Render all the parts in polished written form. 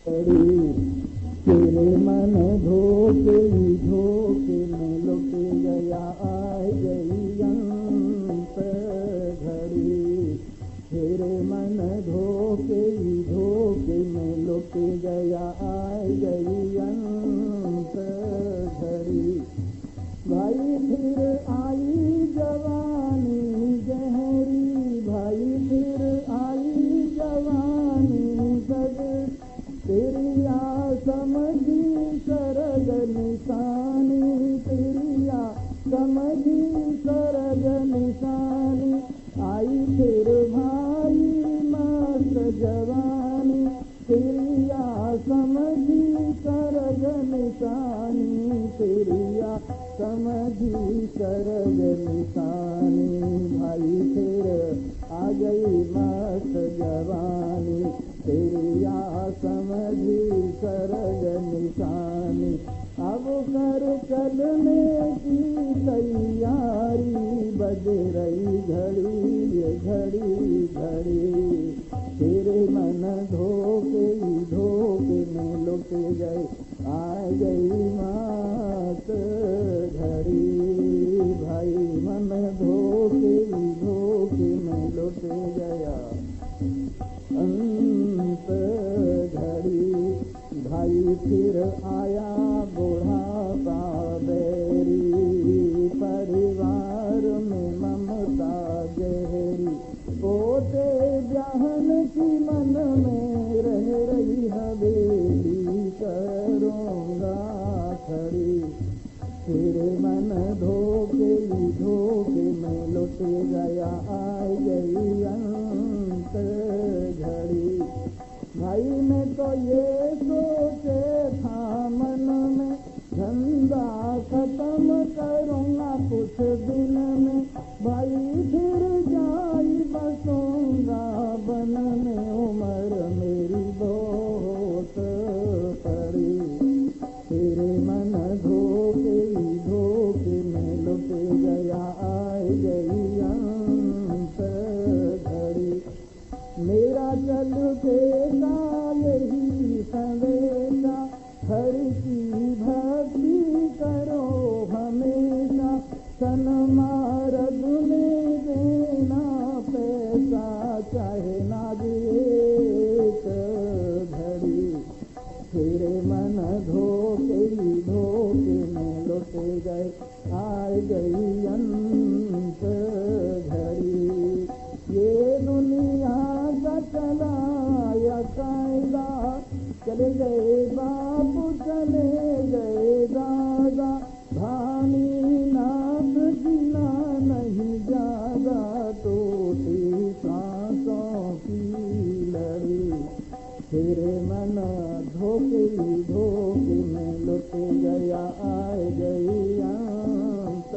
तेरे मन धोके धोके में लुट गया आ गई अंत घड़ी। तेरे मन धोके धोके में लुट गया आ गई अंत घड़ी। भाई फिर आई जवानी गहरी, भाई फिर आई जवानी गगरी। तेरी आ समझी सरग निशानी, तेरी आ समझी सरग निशानी। आई फिर भाई मस्त जवानी, तेरी आ समझी सरग निशानी, तेरी आ समझी सरग निशानी। भाई फिर आ गई मस्त जवानी, तेरी आ समझी सरग निशानी। अब कर चलने की तैयारी, बज रही घड़ी ये घड़ी घड़ी। तेरे मन धोके धोके में लुट गए आ गई मात घड़ी। भाई मन धोके धोके में लुट गया अंत घड़ी। भाई फिर आया बुढ़ापा बैरी, परिवार में ममता गहरी। पोते बहन की मन में रह रही हवेली, करूँगा खड़ी। तेरे मन धोके धोके में लुट गया आ गई अंत घड़ी। भाई मैं तो ये सोचे था मन में, धंधा खत्म करूँगा कुछ दिन में। भाई फिर जाई बसूंगा बन में, उम्र मेरी बहुत पड़ी। तेरे मन धोके धोके में लुट गया आ गई अंत घड़ी। मेरा चल देगा यही संदेशा, हर की भक्ति करो हमेशा। सन्मार्ग में देना पैसा, चाहे ना एक घड़ी। तेरे मन धोके धोके में लुट गए आ गई अंत घड़ी। ये दुनिया का चलाया कायदा, चले गए बापू चले गए दादा। भानी नाथ जीना नहीं जागा, टूटी सांसों की लड़ी। तेरे मन धोके धोके में लुट गया आ गई अंत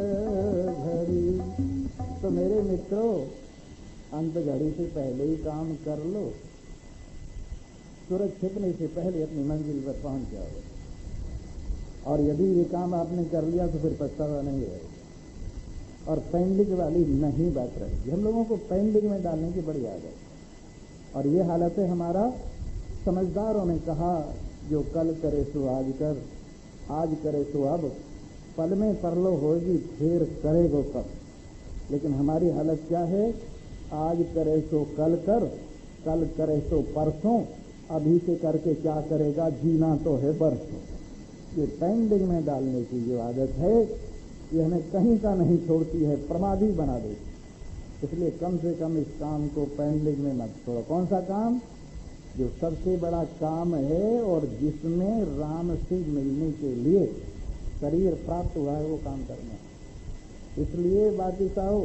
घड़ी। तो मेरे मित्रों, अंत घड़ी से पहले ही काम कर लो, सूरज छिपने से पहले अपनी मंजिल पर पहुंच जाओ। और यदि ये काम आपने कर लिया तो फिर पछतावा नहीं रहेगा। और पेंडिंग वाली नहीं बात रहेगी। हम लोगों को पेंडिंग में डालने की बड़ी आदत, और ये हालत है हमारा। समझदारों ने कहा, जो कल करे सो आज कर, आज करे सो अब, पल में परलो होगी फिर करेगो कब। लेकिन हमारी हालत क्या है? आज करे सो कल कर, कल करे सो परसों, अभी से करके क्या करेगा, जीना तो है बरसों। ये पेंडिंग में डालने की जो आदत है, ये हमें कहीं का नहीं छोड़ती है, प्रमादी बना देती। इसलिए कम से कम इस काम को पेंडिंग में मत छोड़ो। कौन सा काम? जो सबसे बड़ा काम है और जिसमें राम से मिलने के लिए शरीर प्राप्त हुआ है, वो काम करना है। इसलिए बाकी साहो,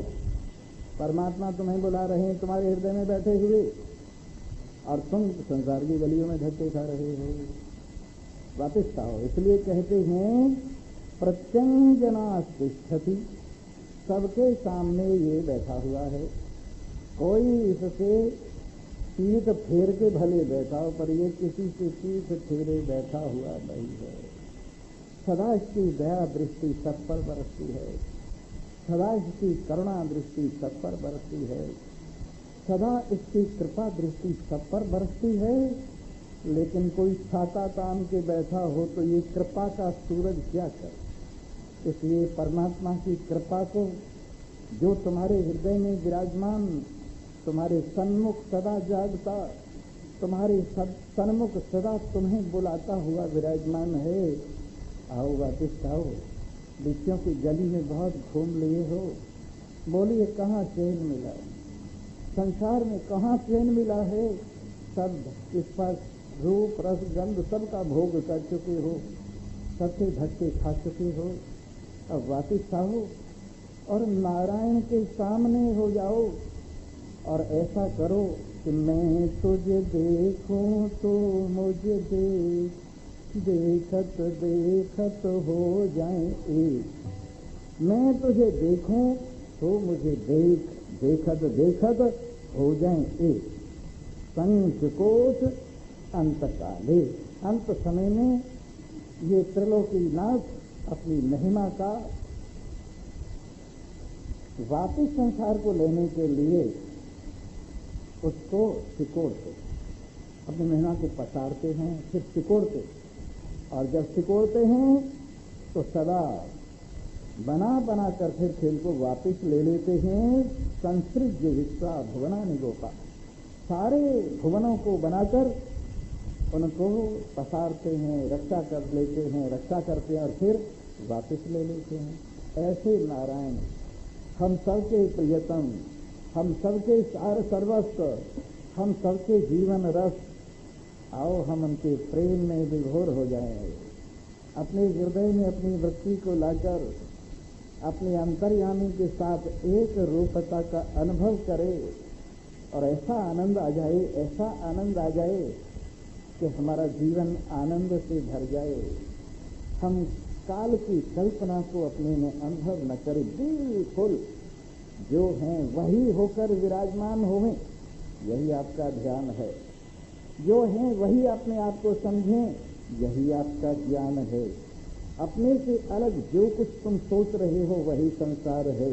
परमात्मा तुम्हें बुला रहे हैं तुम्हारे हृदय में बैठे हुए, और तुम संसार की गलियों में धक्के खा रहे हो। वापिस आओ। इसलिए कहते हैं प्रत्यंजनास्तिष्ठति, सबके सामने ये बैठा हुआ है। कोई इससे पीठ फेर के भले बैठा हो, पर ये किसी से पीठ फेरे बैठा हुआ नहीं है। सदा इसकी दया दृष्टि सब पर बरसती है, सदा इसकी करुणा दृष्टि सब पर बरसती है, सदा इसकी कृपा दृष्टि सब पर बरसती है। लेकिन कोई छाता तान के बैठा हो तो ये कृपा का सूरज क्या करे। इसलिए परमात्मा की कृपा को, जो तुम्हारे हृदय में विराजमान, तुम्हारे सन्मुख सदा जागता, तुम्हारे सन्मुख सदा तुम्हें बुलाता हुआ विराजमान है, आओ वापिस आओ। बिच्छियों की गली में बहुत घूम लिए हो, बोलिए कहाँ चैन मिला, संसार में कहाँ चैन मिला है। सब स्पर्श रूप रस गंध सबका भोग कर चुके हो, सबसे धक्के खा चुके हो। अब वापिस आओ और नारायण के सामने हो जाओ और ऐसा करो कि मैं तुझे देखूं तो मुझे देख, देखत देखत हो जाए एक। मैं तुझे देखूं तो मुझे देख, देखत देखत हो जाए एक। संकोच अंत काले, अंत समय में ये त्रिलोकीनाथ अपनी महिमा का वापिस संसार को लेने के लिए उसको सिकोड़ते, अपनी महिमा को पसारते हैं, फिर सिकोड़ते, और जब सिकोड़ते हैं तो सदा बना बना कर फिर खेल को वापिस ले लेते हैं। संसृज्य विश्वा भुवना निगोपा, सारे भुवनों को बनाकर उनको पसारते हैं, रक्षा कर लेते हैं, रक्षा करते हैं और फिर वापिस ले लेते हैं। ऐसे नारायण हम सबके प्रियतम, हम सबके सार सर्वस्व, हम सबके जीवन रस, आओ हम उनके प्रेम में विभोर हो जाएं। अपने हृदय में अपनी वृत्ति को लाकर अपने अंतर्यामी के साथ एक रूपता का अनुभव करें और ऐसा आनंद आ जाए, ऐसा आनंद आ जाए कि हमारा जीवन आनंद से भर जाए। हम काल की कल्पना को अपने में अनुभव न करें, बिल्कुल जो हैं वही होकर विराजमान होवें, यही आपका ध्यान है। जो हैं वही अपने आप को समझें, यही आपका ज्ञान है। अपने से अलग जो कुछ तुम सोच रहे हो वही संसार है,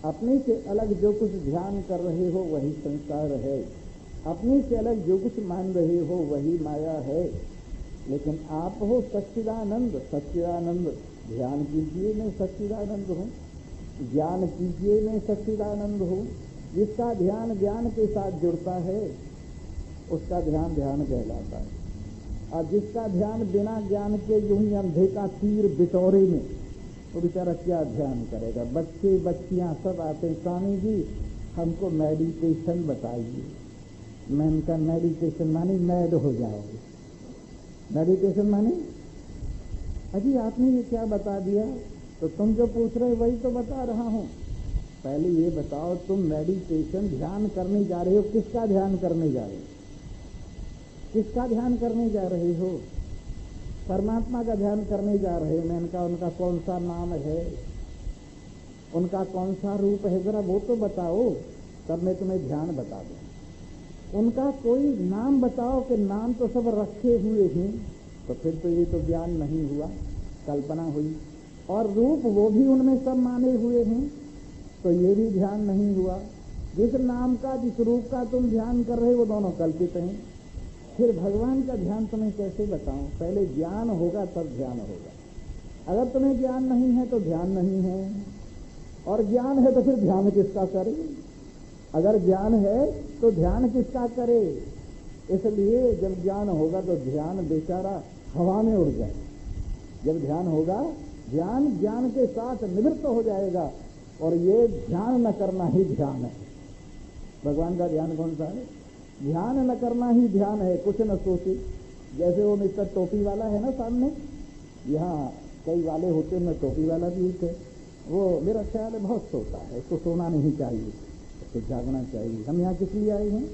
अपने से अलग जो कुछ ध्यान कर रहे हो वही संसार है, अपने से अलग जो कुछ मान रहे हो वही माया है। लेकिन आप हो सच्चिदानंद, सच्चिदानंद। ध्यान कीजिए मैं सच्चिदानंद हूँ, ज्ञान कीजिए मैं सच्चिदानंद हूँ। जिसका ध्यान ज्ञान के साथ जुड़ता है उसका ध्यान ध्यान कहलाता है, और जिसका ध्यान बिना ज्ञान के यूं ही अंधे का तीर बिटोरे में, वो बेचारा क्या ध्यान करेगा। बच्चे बच्चियां सब आते, स्वामी जी हमको मेडिटेशन बताइए। मैं उनका मेडिटेशन माने मैड हो जाओगे। मेडिटेशन माने अजी आपने ये क्या बता दिया, तो तुम जो पूछ रहे वही तो बता रहा हूं। पहले ये बताओ तुम मेडिटेशन ध्यान करने जा रहे हो, किसका ध्यान करने जा रहे हो, किसका ध्यान करने जा रहे हो। परमात्मा का ध्यान करने जा रहे हो। मैं उनका उनका कौन सा नाम है, उनका कौन सा रूप है, जरा वो तो बताओ, तब मैं तुम्हें ध्यान बता दूं। उनका कोई नाम बताओ कि नाम तो सब रखे हुए हैं, तो फिर तो ये तो ज्ञान नहीं हुआ, कल्पना हुई। और रूप वो भी उनमें सब माने हुए हैं, तो ये भी ध्यान नहीं हुआ। जिस नाम का जिस रूप का तुम ध्यान कर रहे हो वो दोनों कल्पित हैं। फिर भगवान का ध्यान तुम्हें कैसे बताऊं। पहले ज्ञान होगा तब ध्यान होगा। अगर तुम्हें ज्ञान नहीं है तो ध्यान नहीं है, और ज्ञान है तो फिर ध्यान किसका करे। अगर ज्ञान है तो ध्यान किसका करे। इसलिए जब ज्ञान होगा तो ध्यान बेचारा हवा में उड़ जाए। जब ध्यान होगा, ध्यान ज्ञान के साथ निवृत्त हो जाएगा, और ये ध्यान न करना ही ध्यान है। भगवान का ध्यान कौन सा है? ध्यान न करना ही ध्यान है। कुछ न सोचे, जैसे वो मिस्टर टोपी वाला है ना सामने, यहाँ कई वाले होते हैं, टोपी वाला भी एक है, वो मेरा ख्याल है बहुत सोता है। उसको सोना नहीं चाहिए, उसको जागना चाहिए। हम यहाँ किस लिए आए हैं?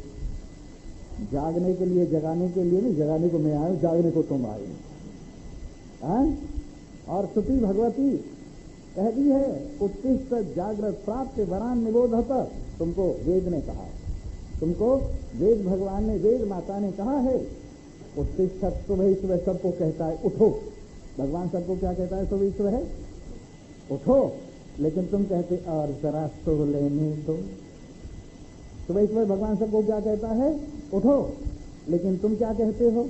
जागने के लिए, जगाने के लिए नहीं। जगाने को मैं आया, जागने को तुम आए हैं। और स्तुति भगवती कह दी है, उत्तिष्ठ जागृत प्राप्त वरान निबोधत। तुमको वेद ने कहा, तुमको वेद भगवान ने, वेद माता ने कहा है उत्तिष्ठ। सुबह सुबह सबको कहता है उठो। भगवान सबको क्या कहता है? सुबह सुबह है उठो। लेकिन तुम कहते और जरा सो लेने दो। सुबह सुबह भगवान सबको क्या कहता है? उठो। लेकिन तुम क्या कहते हो,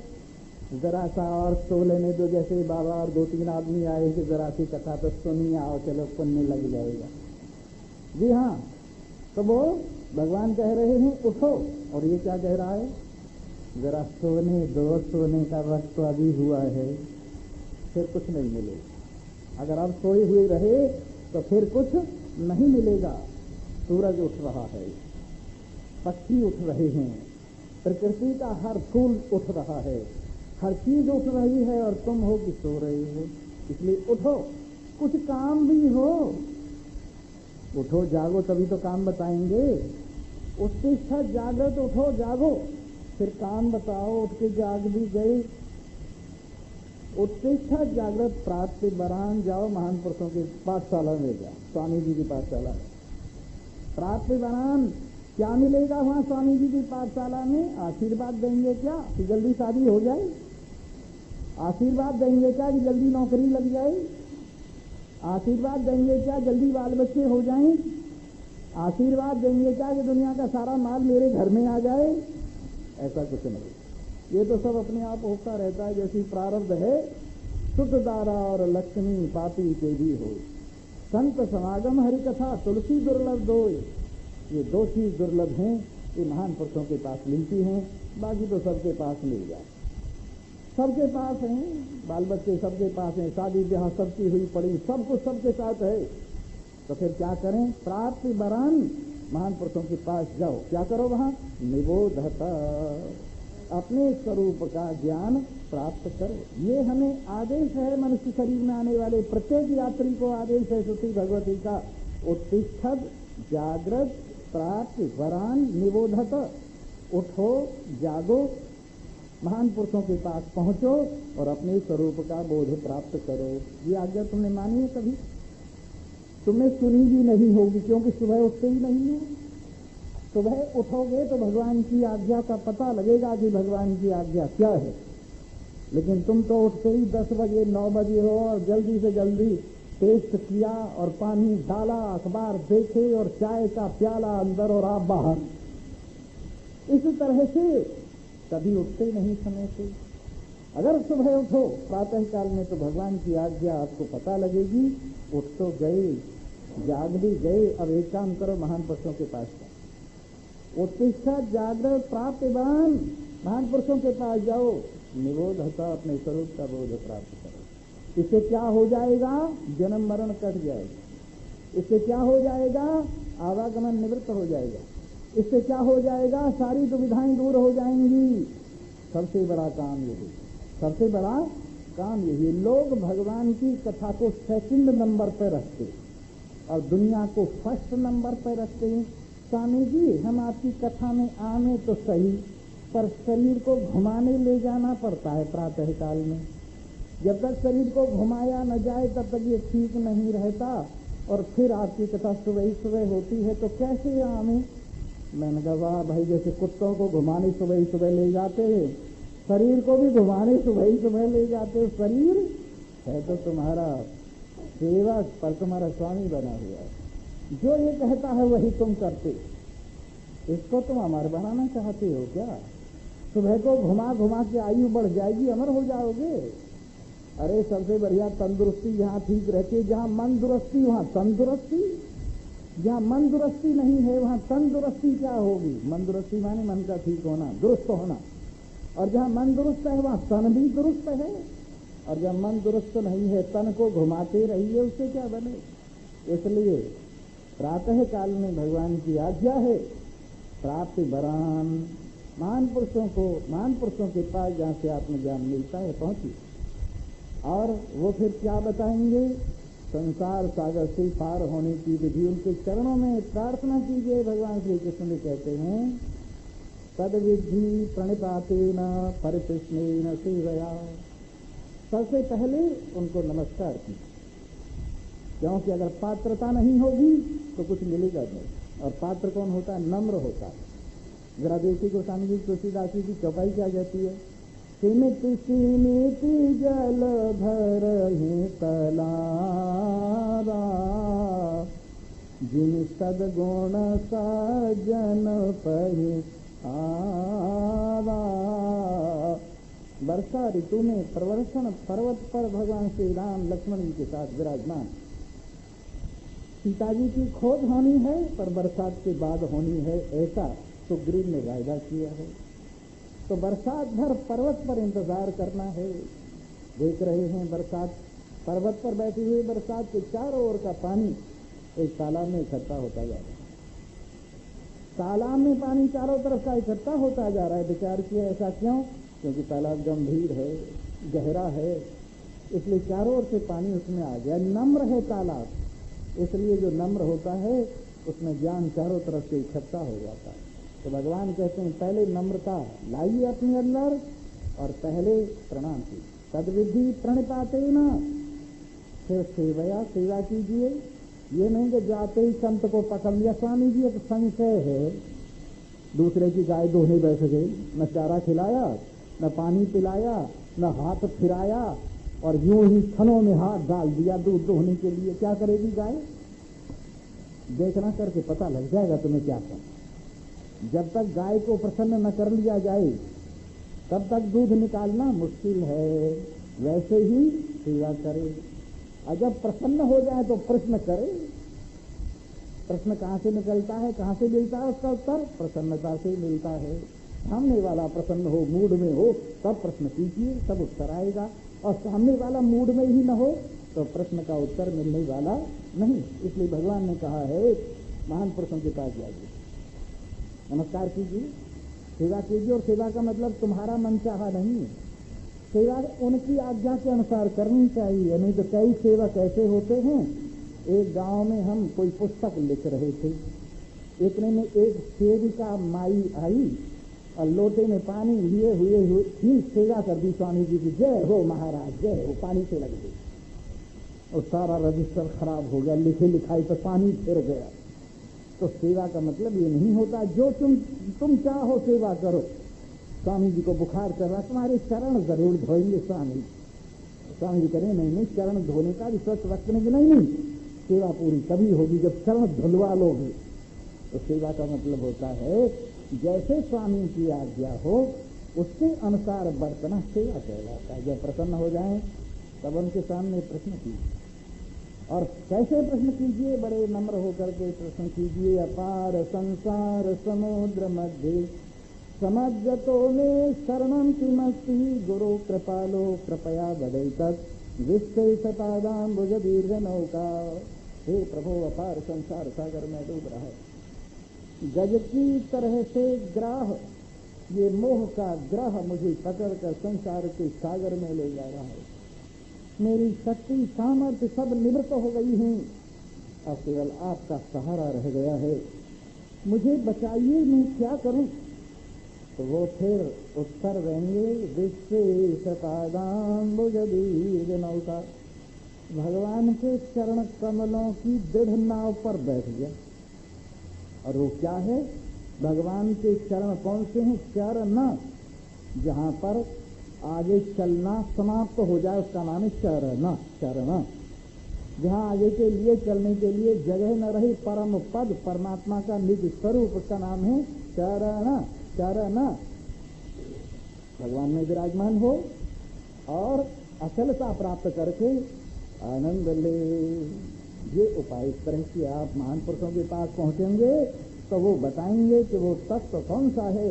जरा सा और सो लेने दो, जैसे बाबा और 2-3 आदमी आए कि जरा सी कथा तो सुनिए, आओ चलो पुण्य लग जाएगा। जी हाँ, तो वो भगवान कह रहे हैं उठो, और ये क्या कह रहा है, जरा सोने दो, सोने का वक्त तो अभी हुआ है, फिर कुछ नहीं मिलेगा। अगर अब सोए हुए रहे तो फिर कुछ नहीं मिलेगा। सूरज उठ रहा है, पक्षी उठ रहे हैं, प्रकृति का हर फूल उठ रहा है, हर चीज उठ रही है, और तुम हो कि सो रहे हो। इसलिए उठो, कुछ काम भी हो, उठो जागो तभी तो काम बताएंगे। उत्तिष्ठ जागृत, उठो जागो, फिर काम बताओ। उठ के जाग भी गए। उत्तिष्ठ जागृत प्राप्ति बरान, जाओ महान पुरुषों की पाठशाला में जाओ, स्वामी जी की पाठशाला में। प्राप्ति बरान, क्या मिलेगा वहां स्वामी जी की पाठशाला में? आशीर्वाद देंगे क्या कि जल्दी शादी हो जाए? आशीर्वाद देंगे क्या कि जल्दी नौकरी लग जाए? आशीर्वाद देंगे क्या जल्दी बाल बच्चे हो जाएं? आशीर्वाद देंगे क्या कि दुनिया का सारा माल मेरे घर में आ जाए? ऐसा कुछ नहीं। ये तो सब अपने आप होता रहता है, जैसी प्रारब्ध है। शुद्ध दारा और लक्ष्मी पापी के भी हो, संत समागम हरि कथा तुलसी दुर्लभ दो। ये दो चीज दुर्लभ हैं, ये महान पुरुषों के पास मिलती हैं, बाकी तो सबके पास मिल जाए। सबके पास हैं, बाल बच्चे सबके पास हैं, शादी ब्याह सबकी हुई पड़ी, सब कुछ सबके साथ है। तो फिर क्या करें? प्राप्ति बरान, महान पुरुषों के पास जाओ। क्या करो वहां? निबोधता, अपने स्वरूप का ज्ञान प्राप्त करो। ये हमें आदेश है, मनुष्य शरीर में आने वाले प्रत्येक यात्री को आदेश है श्रुति भगवती का। उत्तिष्ठत जागृत प्राप्ति वरान निबोधत, उठो जागो, महान पुरुषों के पास पहुंचो और अपने स्वरूप का बोध प्राप्त करो। ये आज्ञा तुमने मानी है कभी? तुमने सुनी भी नहीं होगी, क्योंकि सुबह उठते ही नहीं हो। सुबह उठोगे तो भगवान की आज्ञा का पता लगेगा कि भगवान की आज्ञा क्या है। लेकिन तुम तो उठते ही 10 बजे 9 बजे हो, और जल्दी से जल्दी टेस्ट किया और पानी डाला, अखबार देखे और चाय का प्याला अंदर और आप बाहर। इस तरह से कभी उठते नहीं समय से। अगर सुबह उठो प्रातः काल में तो भगवान की आज्ञा आपको पता लगेगी। उठ तो गए, जाग भी गए, अब एक काम करो, महान पुरुषों के पास जाओ। उत्तिष्ठा जागृत प्राप्तिवान, महान पुरुषों के पास जाओ। निबोधता, अपने स्वरूप का बोध प्राप्त करो। इससे क्या हो जाएगा? जन्म मरण कट जाएगा। इससे क्या हो जाएगा? आवागमन निवृत्त हो जाएगा। इससे क्या हो जाएगा? सारी दुविधाएं दूर हो जाएंगी। सबसे बड़ा काम यही, सबसे बड़ा काम यही। लोग भगवान की कथा को सेकंड नंबर पर रखते और दुनिया को फर्स्ट नंबर पर रखते हैं। स्वामी जी, हम आपकी कथा में आने तो सही, पर शरीर को घुमाने ले जाना पड़ता है प्रातः काल में। जब तक शरीर को घुमाया न जाए तब तक ये ठीक नहीं रहता। और फिर आपकी कथा सुबह ही सुबह होती है तो कैसे आवे? मैंने कहा वाह भाई, जैसे कुत्तों को घुमाने सुबह ही सुबह ले जाते हैं, शरीर को भी घुमाने सुबह ही सुबह ले जाते हो। शरीर है तो तुम्हारा सेवक, पर तुम्हारा स्वामी बना हुआ है। जो ये कहता है वही तुम करते। इसको तुम अमर बनाना चाहते हो क्या? सुबह को घुमा घुमा के आयु बढ़ जाएगी, अमर हो जाओगे। अरे सबसे बढ़िया तंदुरुस्ती जहाँ ठीक रहती है, जहाँ मन दुरुस्ती वहाँ तंदुरुस्ती। जहाँ मन दुरुस्ती नहीं है वहाँ तंदुरुस्ती क्या होगी? मन दुरुस्ती माने मन का ठीक होना, दुरुस्त होना। और जहाँ मन दुरुस्त है वहाँ तन भी दुरुस्त है। और जब मन दुरुस्त नहीं है, तन को घुमाते रहिए, उससे क्या बने? इसलिए प्रातः काल में भगवान की आज्ञा है, प्राप्ति बरान, महान पुरुषों को, महान पुरुषों के पास जहाँ से आत्मज्ञान मिलता है पहुंचिए। और वो फिर क्या बताएंगे? संसार सागर से पार होने की विधि उनके चरणों में प्रार्थना कीजिए। भगवान श्री कृष्ण भी कहते हैं, तद विधि प्रणिपातेन परिकृष्णेन सेवया। सबसे पहले उनको नमस्कार कीजिए, क्योंकि अगर पात्रता नहीं होगी तो कुछ मिलेगा नहीं। और पात्र कौन होता है? नम्र होता है। जरा देखिए गोस्वामी जी तुलसीदास जी की चौपाई क्या कहती है? सीमित सीमित जल भर तलारा, जिन सदगुण सजन पहि आरा। वर्षा ऋतु में प्रवर्षण पर्वत पर भगवान श्री राम लक्ष्मण जी के साथ विराजमान। सीता जी की खोज होनी है पर बरसात के बाद होनी है, ऐसा सुग्रीव ने वायदा किया है। तो बरसात भर पर्वत पर इंतजार करना है। देख रहे हैं बरसात, पर्वत पर बैठी हुई बरसात के चारों ओर का पानी एक तालाब में इकट्ठा होता जा रहा है। तालाब में पानी चारों तरफ का इकट्ठा होता जा रहा है। विचार किया ऐसा क्यों? क्योंकि तालाब गंभीर है, गहरा है, इसलिए चारों ओर से पानी उसमें आ गया। नम्र है तालाब, इसलिए जो नम्र होता है उसमें ज्ञान चारों तरफ से इकट्ठा हो जाता है। तो भगवान कहते हैं पहले नम्रता लाइए अपने अंदर और पहले प्रणाम कीजिए। तद्विधि प्रणिपाते न, फिर सेवा कीजिए। ये नहीं कि जाते ही संत को पकड़ लिया। स्वामी जी एक संशय है, दूसरे की गाय दोहने बैठ गई, न चारा खिलाया, न पानी पिलाया, न हाथ फिराया और यूं ही थनों में हाथ डाल दिया दूध दोहने के लिए। क्या करेगी गाय? देखना करके पता लग जाएगा तुम्हें क्या करना। जब तक गाय को प्रसन्न न कर लिया जाए तब तक दूध निकालना मुश्किल है। वैसे ही सेवा करे और जब प्रसन्न हो जाए तो प्रश्न करे। प्रश्न कहाँ से निकलता है, कहाँ से मिलता है उसका उत्तर? प्रसन्नता से मिलता है। सामने वाला प्रसन्न हो, मूड में हो, तब प्रश्न कीजिए, तब उत्तर आएगा। और सामने वाला मूड में ही न हो तो प्रश्न का उत्तर मिलने वाला नहीं। इसलिए भगवान ने कहा है महान पुरुषों के पास जाइए, नमस्कार कीजिए, सेवा कीजिए। और सेवा का मतलब तुम्हारा मनचाहा नहीं है। सेवा उनकी आज्ञा के अनुसार करनी चाहिए, नहीं तो कई सेवक ऐसे होते हैं। एक गांव में हम कोई पुस्तक लिख रहे थे, इतने में एक सेविका माई आई और लोटे में पानी लिए हुए ही सेवा कर दी स्वामी जी की। जय हो महाराज, जय हो। पानी से लग गई और सारा रजिस्टर खराब हो गया, लिखे लिखाई पर पानी फिर गया। तो सेवा का मतलब ये नहीं होता जो तुम चाहो सेवा करो। स्वामी जी को बुखार चल रहा, तुम्हारे चरण जरूर धोएंगे स्वामी। स्वामी जी करें नहीं, चरण धोने का भी स्वच्छ रखने की नहीं, सेवा पूरी तभी होगी जब चरण धुलवा लोगे। तो सेवा का मतलब होता है जैसे स्वामी की आज्ञा हो उसके अनुसार बरतना सेवा कहलाता है। जब प्रसन्न हो जाएं तब उनके सामने प्रश्न कीजिए। और कैसे प्रश्न कीजिए? बड़े नम्र होकर के प्रश्न कीजिए। अपार संसार समुद्र मध्य समज्जतो में शरणं किमस्ति गुरु कृपालो कृपया वदैतत् विश्वपादाम्बुज दीर्घ नौका। हे प्रभु, अपार संसार सागर में डूब रहा है, गज की तरह से ग्राह, ये मोह का ग्रह मुझे पकड़कर संसार के सागर में ले जा रहा है। मेरी शक्ति सामर्थ्य सब निवृत्त हो गई है, अब केवल आपका सहारा रह गया है, मुझे बचाइए, मैं क्या करूं? तो वो फिर उत्तर देंगे विश्वेशपादाम्बुज दीर्घ नौका। भगवान के चरण कमलों की दृढ़ नाव पर बैठ गया। और वो क्या है? भगवान के चरण कौन से हैं? चरण, जहां पर आगे चलना समाप्त हो जाए उसका नाम है चरण। चरण जहां आगे के लिए चलने के लिए जगह न रही, परम पद परमात्मा का निज स्वरूप, उसका नाम है चरण। चरण भगवान में विराजमान हो और अचलता प्राप्त करके आनंद ले। ये उपाय इस तरह से आप महान पुरुषों के पास पहुंचेंगे तो वो बताएंगे कि वो तत्व कौन सा है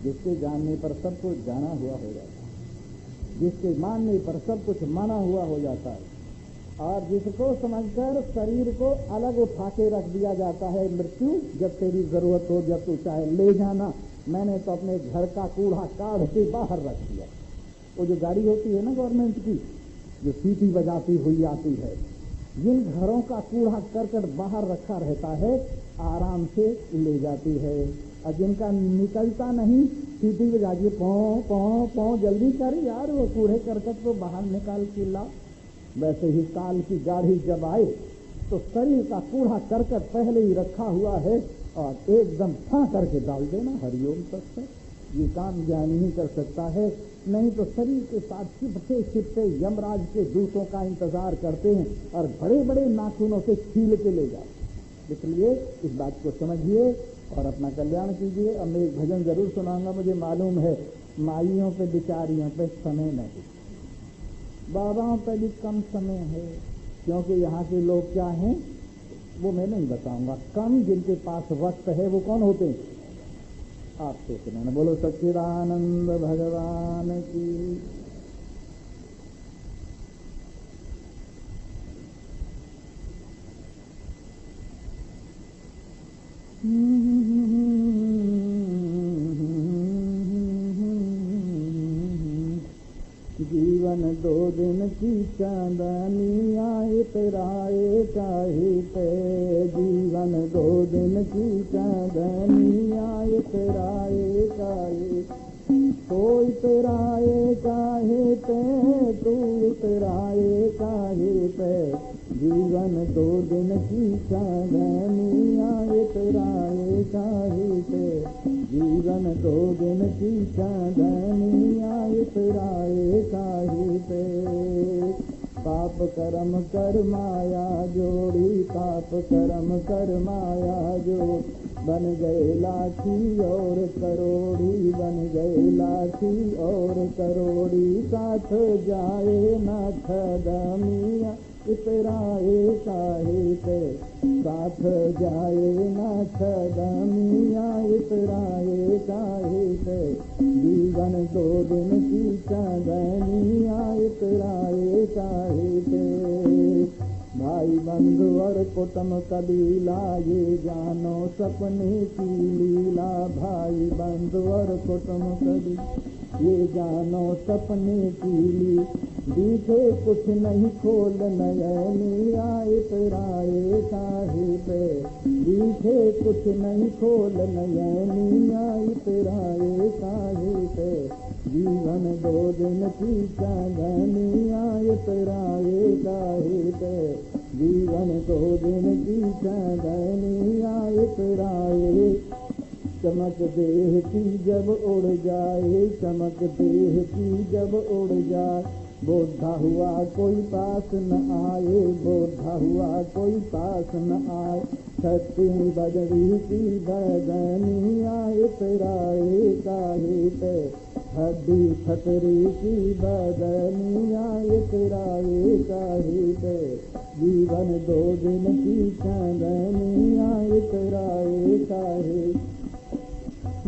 जिसके जानने पर सब कुछ जाना हुआ हो जाता है, जिसके मानने पर सब कुछ माना हुआ हो जाता है, और जिसको समझकर शरीर को अलग उठा के रख दिया जाता है। मृत्यु जब तेरी जरूरत हो, जब तू चाहे ले जाना। मैंने तो अपने घर का कूड़ा काढ़ के बाहर रख दिया। वो जो गाड़ी होती है ना गवर्नमेंट की, जो सीटी बजाती हुई आती है, जिन घरों का कूड़ा करकट बाहर रखा रहता है आराम से ले जाती है, और जिनका निकलता नहीं सीटी बजाती, पौ पौ पौ जल्दी कर यार, वो कूड़े करकट को बाहर निकाल के ला। वैसे ही काल की गाड़ी जब आए तो शरीर का कूड़ा करकट पहले ही रखा हुआ है और एकदम फा करके डाल देना। हरिओम तत्सत। ये काम ज्ञानी ही कर सकता है, नहीं तो शरीर के साथ चिपटे चिपटे यमराज के दूतों का इंतजार करते हैं और बड़े बड़े नाखूनों से छील के ले जाते। इसलिए इस बात को समझिए, और अपना कल्याण कीजिए। अब मैं एक भजन जरूर सुनाऊंगा, मुझे मालूम है माइयों पे बिचारियों पे समय नहीं, बाबाओं पे भी कम समय है, क्योंकि यहाँ के लोग क्या हैं वो मैं नहीं बताऊंगा। कम जिनके पास वक्त है वो कौन होते हैं, आप सोच रहे हैं। बोलो सच्चिदानंद भगवान की। जीवन 2 दिन की चांदनी आए तेराए काहे पे, जीवन 2 दिन की चांदनी आए तेराए काहे, तो इतराए काहे पे, तू इतराए काहे पे, जीवन 2 दिन की चांदनी आए तेराए काहे पे, जीवन 2 दिन की चांदनी आए तेराए काहे पे। पाप कर्म कर माया जोड़ी, पाप कर्म कर माया जो, बन गए लाखी और करोड़ी, बन गए लाखी और करोड़ी, साथ जाए ना खदमिया इतराए काहे पे, साथ जाए ना खदमिया इतराए काहे पे, जीवन 2 दिन की चांदनिया इतराए काहे पे। भाई बंधु और कुटुंब कबीला ये जानो सपने की लीला, भाई बंधु और कुटुंब कबीला ये जानो सपने की लीला, दिखे कुछ नहीं खोल नयनी आए तेराए काहे पे, दिखे कुछ नहीं खोल नयनी आए तेराए काहे पे, जीवन 2 दिन की चांदनी आए तेराए काहे पे, जीवन 2 दिन की चांदनी आए तेराए। चमक देह की जब उड़ जाए, चमक देह की जब उड़ जाए, बोधा हुआ कोई पास न आए, बोधा हुआ कोई पास न आए, छठी बजरी की बदनी आए तेराए काहे पे, हड्डी खतरी की बदनी आए तेराए काहे पे, जीवन 2 दिन की चांदनी आए तेराए काहे।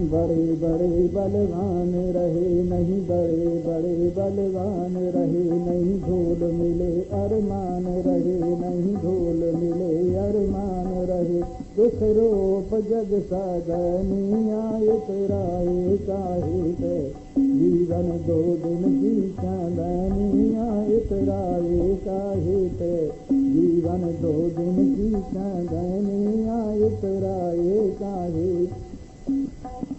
बड़े बड़े बलवान रहे नहीं, बड़े बड़े बलवान रहे नहीं, धूल मिले अरमान रहे नहीं, धूल मिले अरमान रहे, दुख रूप जग सदनी आए तेराए काहे पे, जीवन 2 दिन की चांदनी आए तेराए काहे पे, जीवन 2 दिन की चांदनी आए तेराए काहे।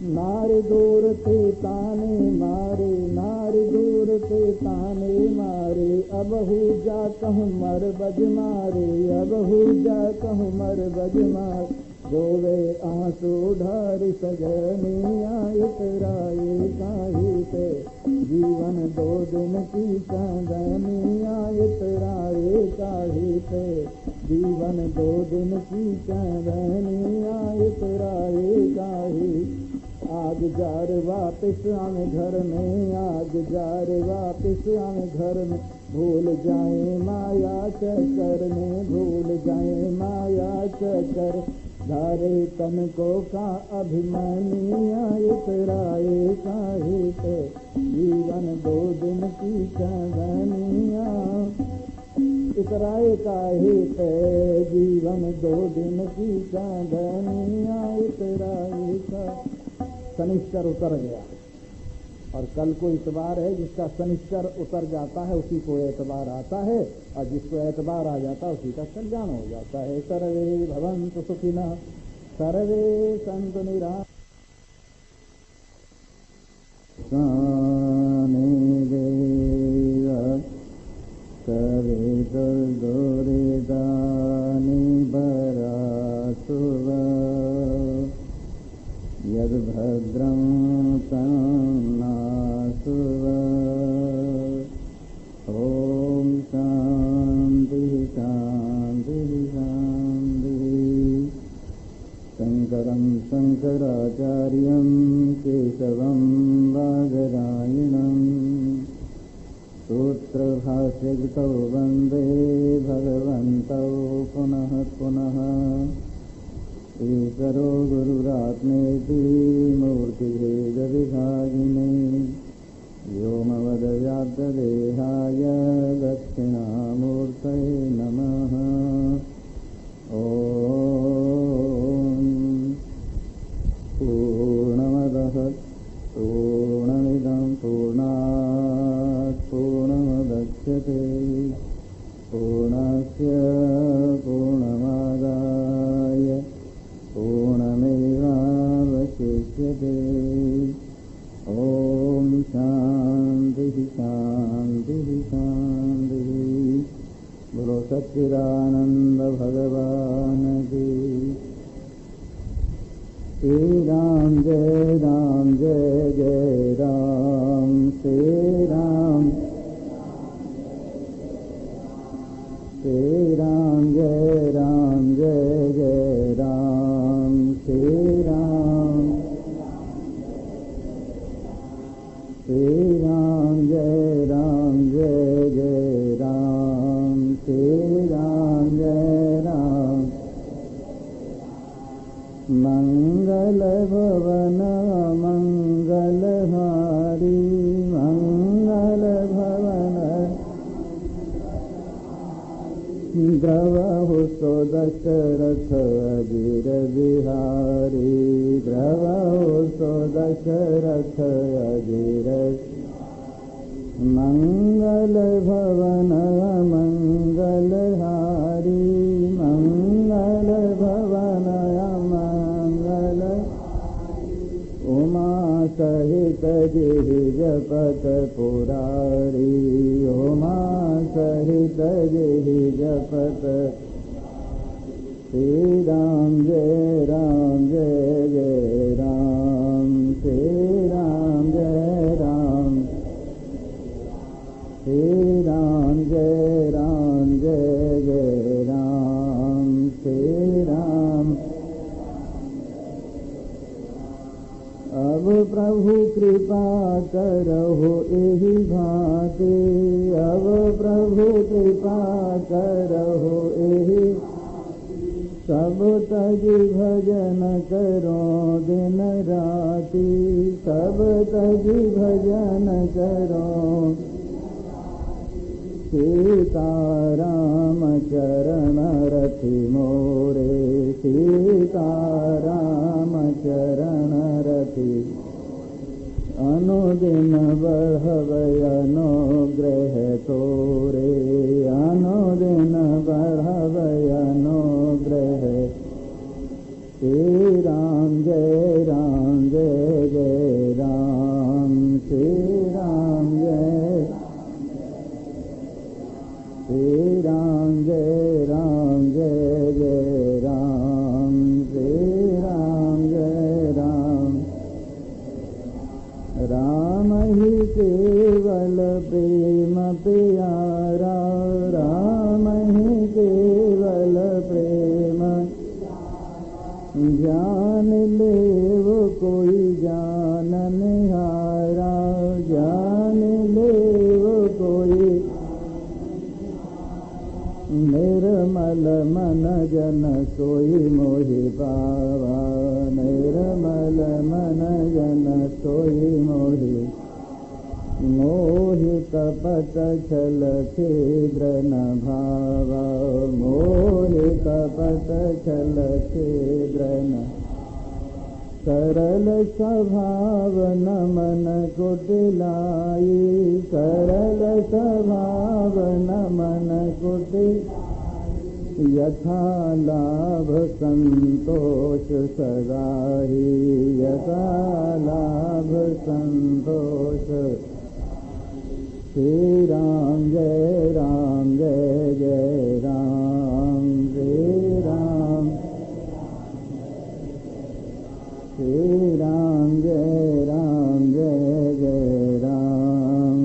नार दूर से ताने मारे, नार दूर से ताने मारे, अब हु जा कहूँ मर बज मारे, अब हु जा कहूँ मर बज मार, रोवे आंसू ढार सजनी आए तेराए काहे पे, जीवन 2 दिन की चांदनी आए तेराए काहे पे, जीवन 2 दिन की चांदनी आए तेराए काहे। आज जार वापिस आवे घर में, आज जार वापिस आवे घर में, भूल जाए माया चक्कर में, भूल जाए माया चक्कर, धारे तन को का अभिमानी आए तेराए काहे पे, जीवन 2 दिन की चांदनिया इतराए काहे पे, जीवन 2 दिन की चांदनिया इतराए काहे। शनिश्चर उतर गया और कल को इतवार है, जिसका शनिश्चर उतर जाता है उसी को एतबार आता है, और जिसको एतबार आ जाता है उसी का कल्याण हो जाता है। सर्वे भवन्तु सुखिनः, सर्वे सन्तु निरामयाः। यद्भद्रं तन्नासुव। ॐ शान्ति शान्ति शान्ति। शङ्करं शङ्कर शङ्कराचार्यं केशवं बादरायणम् सूत्रभाष्यकृतौ वन्दे भगवन्तौ पुनः पुनः। ईश्वरो गुरुरात्मेति मूर्तिभेदविभागिने व्योमवद्व्याप्तदेहाय दक्षिणामूर्तये नमः। ॐ पूर्णमदः पूर्णमिदं पूर्णात् पूर्णमुदच्यते पूर्णस्य पूर्णमादाय पूर्णमेवावशिष्यते। ॐ शान्तिः शान्तिः शान्तिः। बोलो सच्चिदानंद भगवान की। श्री राम जय जय राम। श्री राम जय राम जय राम। श्री राम जय राम। श्री राम जय राम। मंगल भवन मंगलहारी मंगल भवन द्रवहु सो दशरथ अजीर बिहारी। द्रवहु सो दशरथ अजीर। मंगल भवन मंगलहारी मंगल भवन मंगल। उमा सहित जिहि जपत पुरारी। उमा सहित जिहि जपत। श्री राम जय राम। श्री राम जय राम। श्री राम जय राम। श्री राम। अब प्रभु कृपा करहु एहि भांति। अब प्रभु कृपा करहु एहि। सब तजि भजन करो दिन राति। सब तजि भजन करो। सीताराम चरण रति मोरे। सीताराम चरण रति। अनुदिन बढ़वय अनुग्रह तोरे। अनुदिन बढ़वय अनुग्रह। श्री राम जय राम। श्री राम जय। श्री राम जय राम। श्री राम जय राम। राम ही केवल प्रेम प्यारा। राम ही केवल प्रेम। जान लेव कोई जान निहारा। जान लेव कोई। निर्मल मन जन सोई मोहि पावा। निर्मल मन जन सोई मोहि। मोहि कपट छल छिद्र न भावा। मोहि कपट छल छिद्र न। सरल स्वभाव न मन कुटिलाई। सरल स्वभाव न मन कुटिलाई। यथा लाभ संतोष सदाहि। यथा लाभ संतोष। श्री राम जय राम। श्री राम। श्री राम जय राम।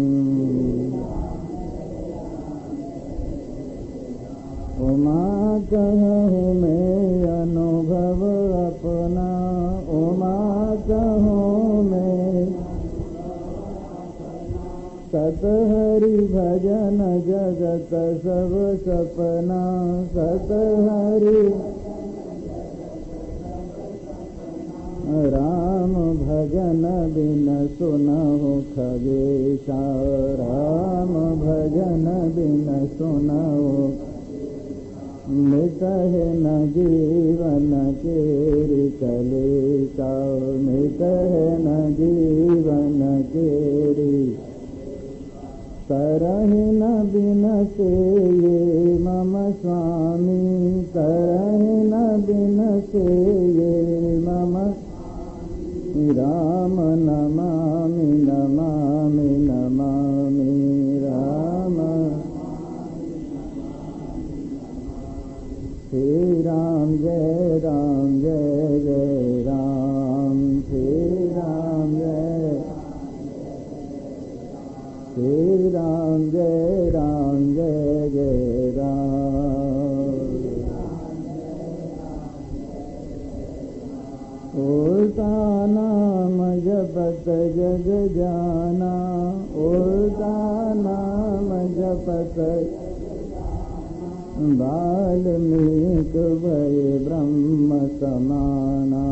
उमा कहूँ मैं अनुभव अपना। सत हरि भजन जगत सब सपना, सत हरि राम भजन बिन सुनहु खगेशा, राम भजन बिन सुनहु मिटहि न जीवन केरि कलेशा, मिटहि न जीवन केरि तरहि न बिनसे ये मम स्वामी, तरहि न बिनसे ये मम राम नमामि नमामि नमामि राम। श्री राम जय राम जय जय राम, श्री राम जय श्री राम जय राम जय जय राम। उल्टा नाम जपत जग जाना, उल्टा नाम जपत बाल्मीक भय ब्रह्म समाना,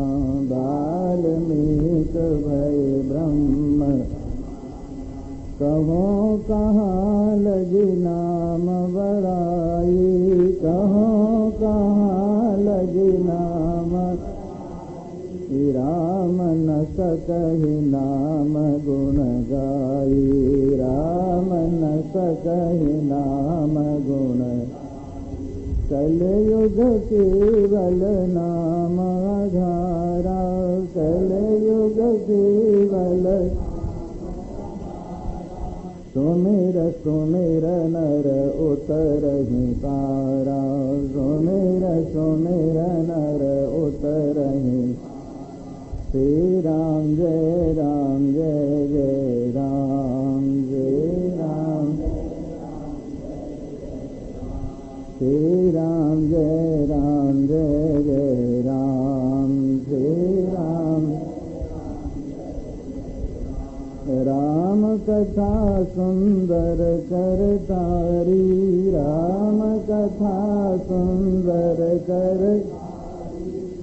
बाल्मीक भय ब्रह्म कहो कहाँ लगी नाम बड़ाई, कहो कहाँ लगी नाम राम न सकहि नाम गुण गाई, राम न सकहि नाम गुण कलयुग केवल नाम आधारा, कलयुग केवल सुमिर सुमिर नर उतरहि पारा, सुमिर सुमिर नर उतरहि। श्री राम जय राम जय जय राम, जय राम श्री राम जय राम जय जय राम, श्री राम। राम कथा सुंदर करतारी, राम कथा सुंदर कर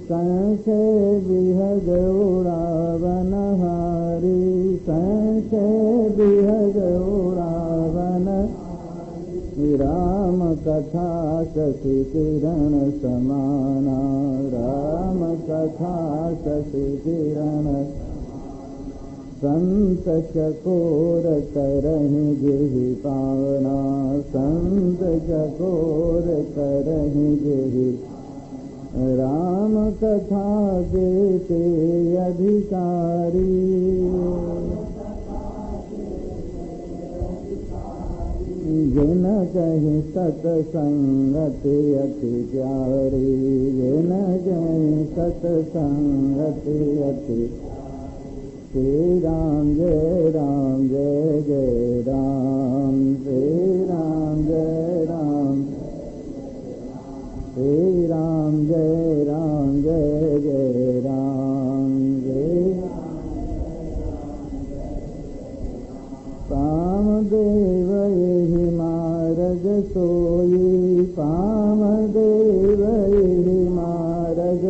संशय विहग उड़ावन हारी, संशय विहग उड़ावन राम कथा शशि किरण समाना, राम कथा शशि किरण संत चकोर करहि गिहि पावना, संत चकोर करहि गिहि राम कथा देते अधिकारी, जिन कहि सतसंगति अति प्यारी, जिन कहि सतसंगति अति। श्री राम जय राम जय जय राम, श्री राम जय राम, श्री राम जय राम जय जय राम, जय पामदेव यही मार्ग सोई, पामदेव यही मार्ग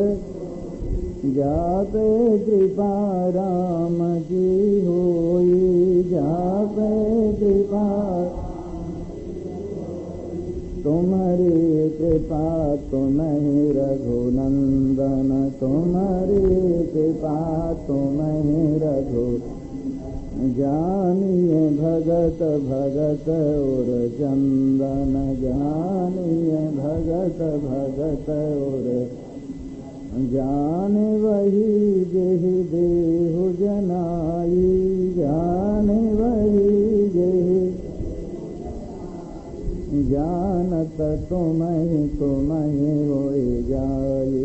जापे कृपा राम की होई, जापे कृपा तुम्हारी कृपा तुम्हें रघुनंदन, तुम्हारी कृपा तुम्हें रघु जानिए भगत भगत और चंदन, जानिए भगत भगत और जान वही जेहि देहु जनाई, जान वही जेहि जानत तुम्हें तुम्हें होई जाई,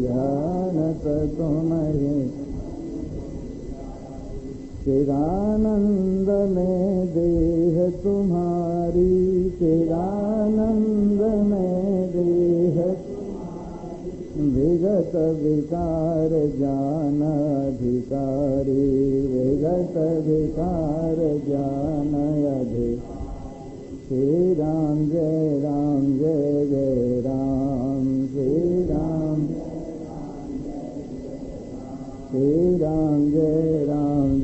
जानत तुम्हें चिदानंद में देह तुम्हारी, चिदानंद में देह विगत विकार ज्ञान अधिकारी, विगत विकार ज्ञान अधिकारी। श्री राम जय जय राम, श्री राम श्री राम जय जय राम,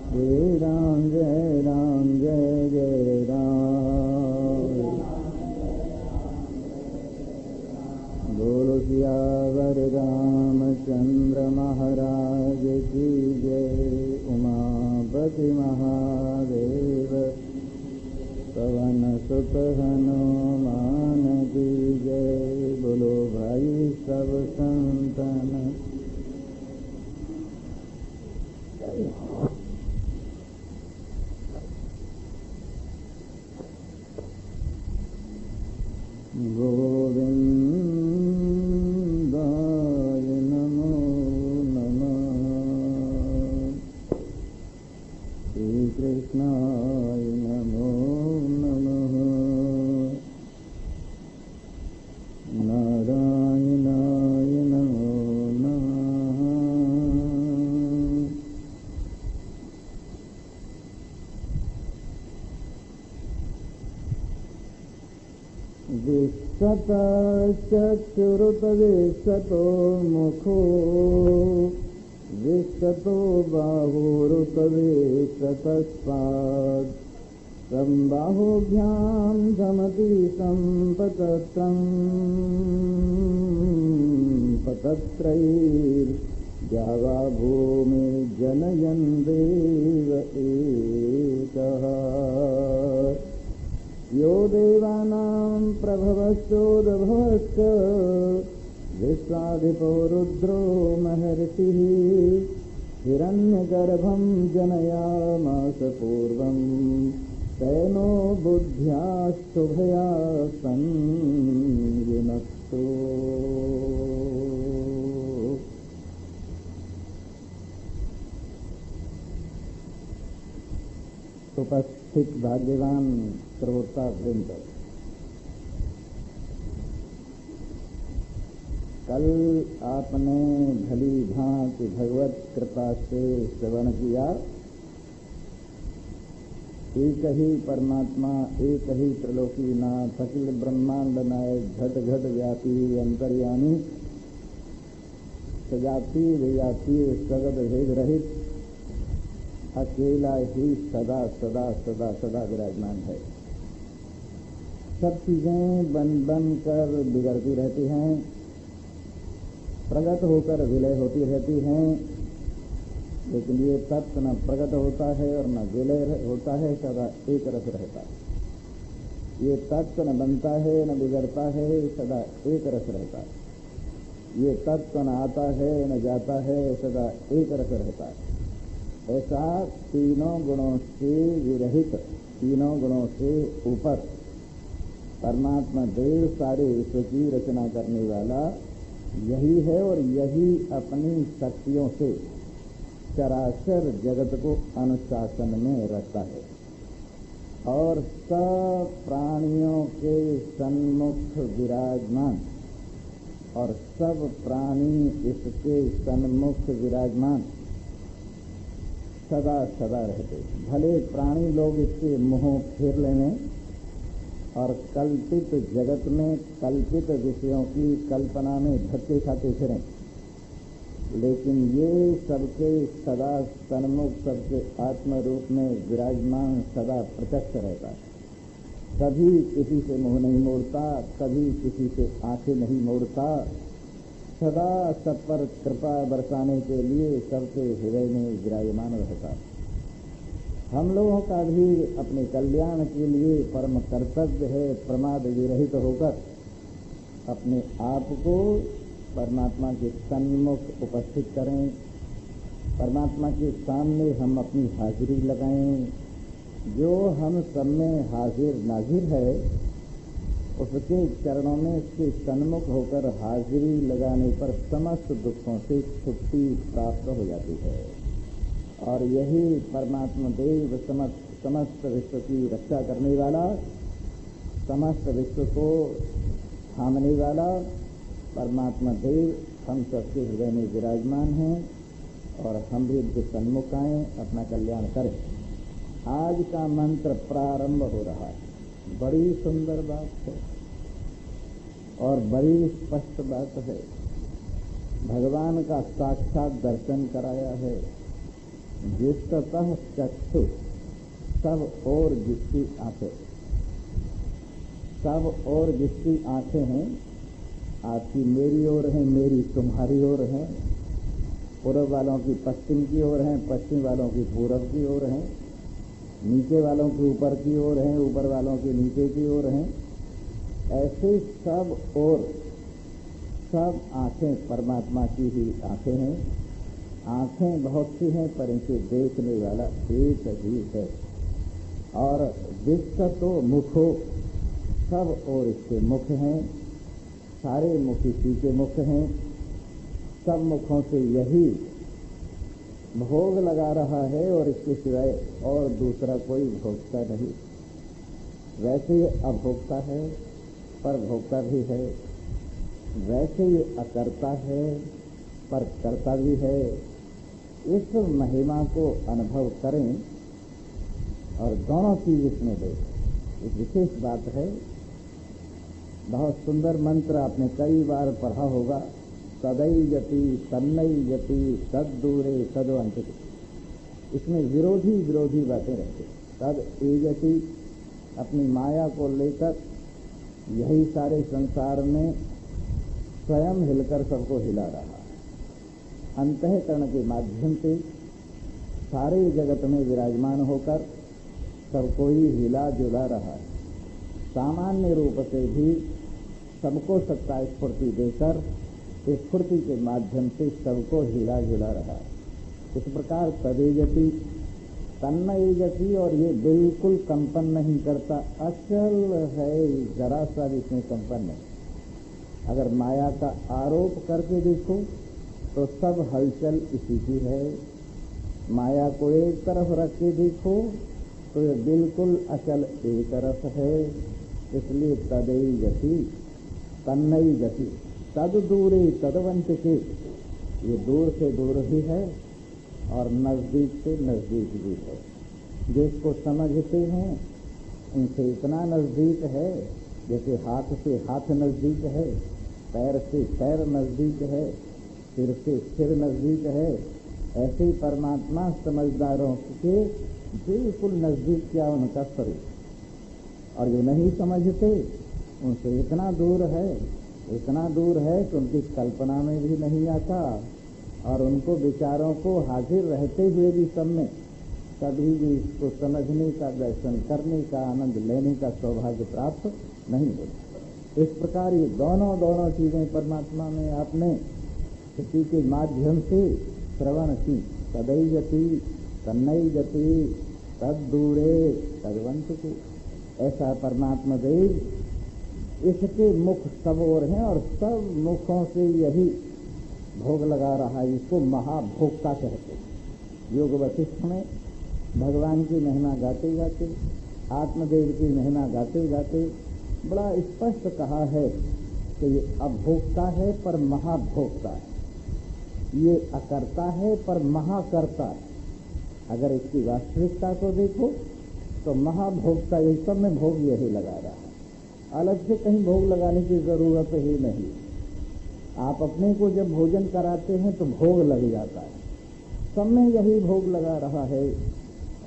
श्री राम जय जय राम। बोलो सियावर रामचंद्र महाराज की जय। उमापति महादेव पवन सुत हनुमान की जय। बोलो भाई सब संतन। गोविंदाय नमो नमः, श्री कृष्णाय नमो नमः, नारायणाय नमो नमः। विशत चक्षुरुपविशतो मुखो, विशतो बाहुरुपविशतस्पाद, संबाहुभ्यां समति संपतत्रं, पतत्रैर्द्यावा भूमि जनयन् देव एकः। यो देवानां प्रभवश्चोद्भवश्च, विश्वाधिपो रुद्रो महर्षिः, हिरण्यगर्भं जनयामास पूर्वं, तेनो बुद्ध्या शुभया संयुनक्तो। उपस्थित भाग्यवान श्रोता वृंद, कल आपने भली भांति भगवत कृपा से श्रवण किया। एक ही परमात्मा, एक ही त्रिलोकीनाथ, अखिल ब्रह्मांड नायक, घट घट व्यापी अंतर्यामी, सजाती विजाती सगद भेद रहित, अकेला ही सदा सदा सदा सदा विराजमान है। सब चीजें बन बन कर बिगड़ती रहती हैं, प्रगट होकर विलय होती रहती हैं, लेकिन ये तत्व न प्रगट होता है और न विलय होता है, सदा एक रस रहता है। ये तत्व न बनता है न बिगड़ता है, सदा एक रस रहता है। ये तत्व न आता है न जाता है, सदा एक रस रहता है। ऐसा तीनों गुणों से विरहित, तीनों गुणों से ऊपर परमात्मा देव सारे विश्व की रचना करने वाला यही है, और यही अपनी शक्तियों से चराचर जगत को अनुशासन में रखता है और सब प्राणियों के सन्मुख विराजमान, और सब प्राणी इसके सन्मुख विराजमान सदा सदा रहते। भले प्राणी लोग इसके मुँह फेर लेने और कल्पित जगत में कल्पित विषयों की कल्पना में धक्के खाते फिरें, लेकिन ये सबके सदा सन्मुख, सबके आत्म रूप में विराजमान, सदा प्रत्यक्ष रहता है। कभी किसी से मुंह नहीं मोड़ता, कभी किसी से आंखें नहीं मोड़ता, सदा सब पर कृपा बरसाने के लिए सबके हृदय में विराजमान रहता है। हम लोगों का भी अपने कल्याण के लिए परम कर्तव्य है प्रमाद विरहित होकर अपने आप को परमात्मा के सन्मुख उपस्थित करें, परमात्मा के सामने हम अपनी हाजिरी लगाएं। जो हम सब में हाजिर नाजिर है, उसके चरणों में उसके सन्मुख होकर हाजिरी लगाने पर समस्त दुखों से छुट्टी प्राप्त हो जाती है। और यही परमात्मा देव समस्त विश्व की रक्षा करने वाला समस्त विश्व को थामने वाला परमात्मा देव हम सबके हृदय में विराजमान हैं और हम भी उनके सन्मुख आए, अपना कल्याण करें। आज का मंत्र प्रारंभ हो रहा है। बड़ी सुंदर बात है और बड़ी स्पष्ट बात है। भगवान का साक्षात दर्शन कराया है। जिसतः चक्षु सब और जिसकी आंखें, सब और जिसकी आंखें हैं, आपकी मेरी ओर है, मेरी तुम्हारी ओर है, पूर्व वालों की पश्चिम की ओर है, पश्चिम वालों की पूर्व की ओर है, नीचे वालों की ऊपर की ओर है, ऊपर वालों की नीचे की ओर है। ऐसे सब और सब आंखें परमात्मा की ही आंखें हैं। आंखें बहुत सी हैं पर इनसे देखने वाला एक ही है। और जिसका तो मुखो, सब और इसके मुख हैं, सारे मुख इसी के मुख हैं। सब मुखों से यही भोग लगा रहा है और इसके सिवाय और दूसरा कोई भोगता नहीं। वैसे ये अभोक्ता है पर भोक्ता भी है, वैसे ये अकर्ता है पर कर्ता भी है। इस महिमा को अनुभव करें और दोनों चीज इसमें दें। एक विशेष बात है, बहुत सुंदर मंत्र आपने कई बार पढ़ा होगा, तदैजति तन्नैजति तद्दूरे तद्वंचति। इसमें विरोधी बातें रहती। तद एजति अपनी माया को लेकर यही सारे संसार में स्वयं हिलकर सबको हिला रहा है। अंतःकरण के माध्यम से सारे जगत में विराजमान होकर सबको ही हिला जुला रहा है। सामान्य रूप से भी सबको सत्ता स्फूर्ति देकर इस स्फूर्ति के माध्यम से सबको हिला जुला रहा है। इस प्रकार तदेजति तन्नैजति, और ये बिल्कुल कंपन नहीं करता, अचल है, जरा सा भी इसमें कंपन नहीं। अगर माया का आरोप करके देखो तो सब हलचल इसी की है। माया को एक तरफ रख के देखो तो ये बिल्कुल अचल एक तरफ है। इसलिए तदैजति तन्नैजति तद दूरे तदवंचके, ये दूर से दूर भी है और नजदीक से नजदीक भी है। जिसको समझते हैं उनसे इतना नजदीक है जैसे हाथ से हाथ नजदीक है, पैर से पैर नजदीक है, सिर से सिर नजदीक है। ऐसे परमात्मा समझदारों के बिल्कुल नजदीक क्या उनका स्वरूप। और जो नहीं समझते उनसे इतना दूर है, इतना दूर है कि उनकी कल्पना में भी नहीं आता और उनको विचारों को हाजिर रहते हुए भी सब में कभी भी इसको समझने का, दर्शन करने का, आनंद लेने का सौभाग्य प्राप्त नहीं होता। इस प्रकार ये दोनों चीजें परमात्मा में आपने किसी के माध्यम से श्रवण की। तदैजति तन्नैजति तद्दूरे तद्वंचति, ऐसा परमात्मा देव, इसके मुख सब ओर हैं और सब मुखों से यही भोग लगा रहा है। इसको महाभोक्ता कहते हैं। योग वशिष्ठ में भगवान की महिमा गाते गाते, आत्मदेव की महिमा गाते गाते बड़ा स्पष्ट कहा है कि ये अभोक्ता है पर महाभोक्ता है, ये अकर्ता है पर महाकर्ता है। अगर इसकी वास्तविकता को देखो तो महाभोक्ता, ये सब में भोग यही लगा रहा है। अलग से कहीं भोग लगाने की जरूरत ही नहीं। आप अपने को जब भोजन कराते हैं तो भोग लग जाता है, सब में यही भोग लगा रहा है।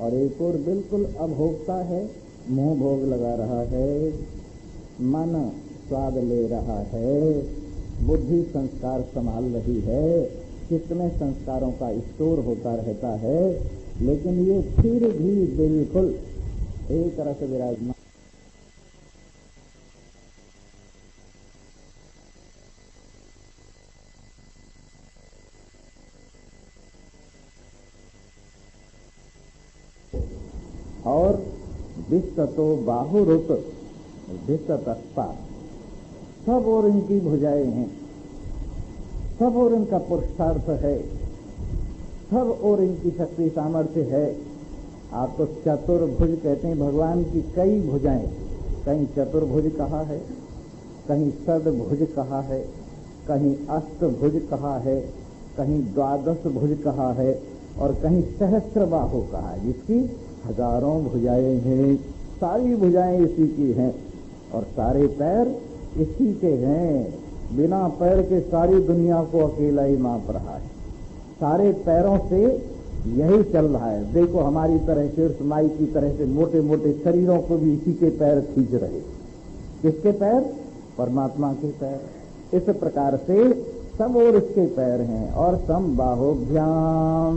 और एक और बिल्कुल अभोक्ता है, मुंह भोग लगा रहा है, मन स्वाद ले रहा है, बुद्धि संस्कार संभाल रही है, चित्त में संस्कारों का स्टोर होता रहता है, लेकिन ये फिर भी बिल्कुल एक तरह से विराजमान। और विस्ततो बाहुरुत विस्ततस्ता, सब और इनकी भुजाएं हैं, सब और इनका पुरुषार्थ है, सब और इनकी शक्ति सामर्थ्य है। आप तो चतुर्भुज कहते हैं, भगवान की कई भुजाएं, कहीं चतुर्भुज कहा है, कहीं षड्भुज कहा है, कहीं अष्टभुज कहा है, कहीं द्वादश भुज कहा है और कहीं सहस्त्रबाहु कहा है, जिसकी हजारों भुजाएं हैं। सारी भुजाएं इसी की हैं और सारे पैर इसी के हैं। बिना पैर के सारी दुनिया को अकेला ही माप रहा है। सारे पैरों से यही चल रहा है। देखो हमारी तरह से, उस माई की तरह से मोटे मोटे शरीरों को भी इसी के पैर खींच रहे। किसके पैर? परमात्मा के पैर। इस प्रकार से सब और इसके पैर हैं। और समबाहुभ्याम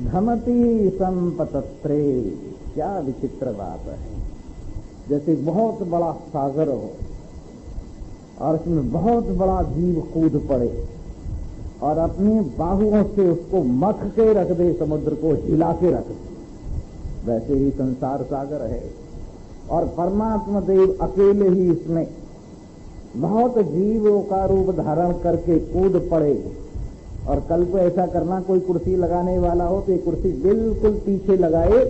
धमती संपतत्रे। क्या विचित्र बात है। जैसे बहुत बड़ा सागर हो और उसमें बहुत बड़ा जीव कूद पड़े और अपनी बाहुओं से उसको मथ के रख दे, समुद्र को हिला के रख दे, वैसे ही संसार सागर है। और परमात्मा देव अकेले ही इसमें बहुत जीवों का रूप धारण करके कूद पड़े। और कल को ऐसा करना, कोई कुर्सी लगाने वाला हो तो ये कुर्सी बिल्कुल पीछे लगाए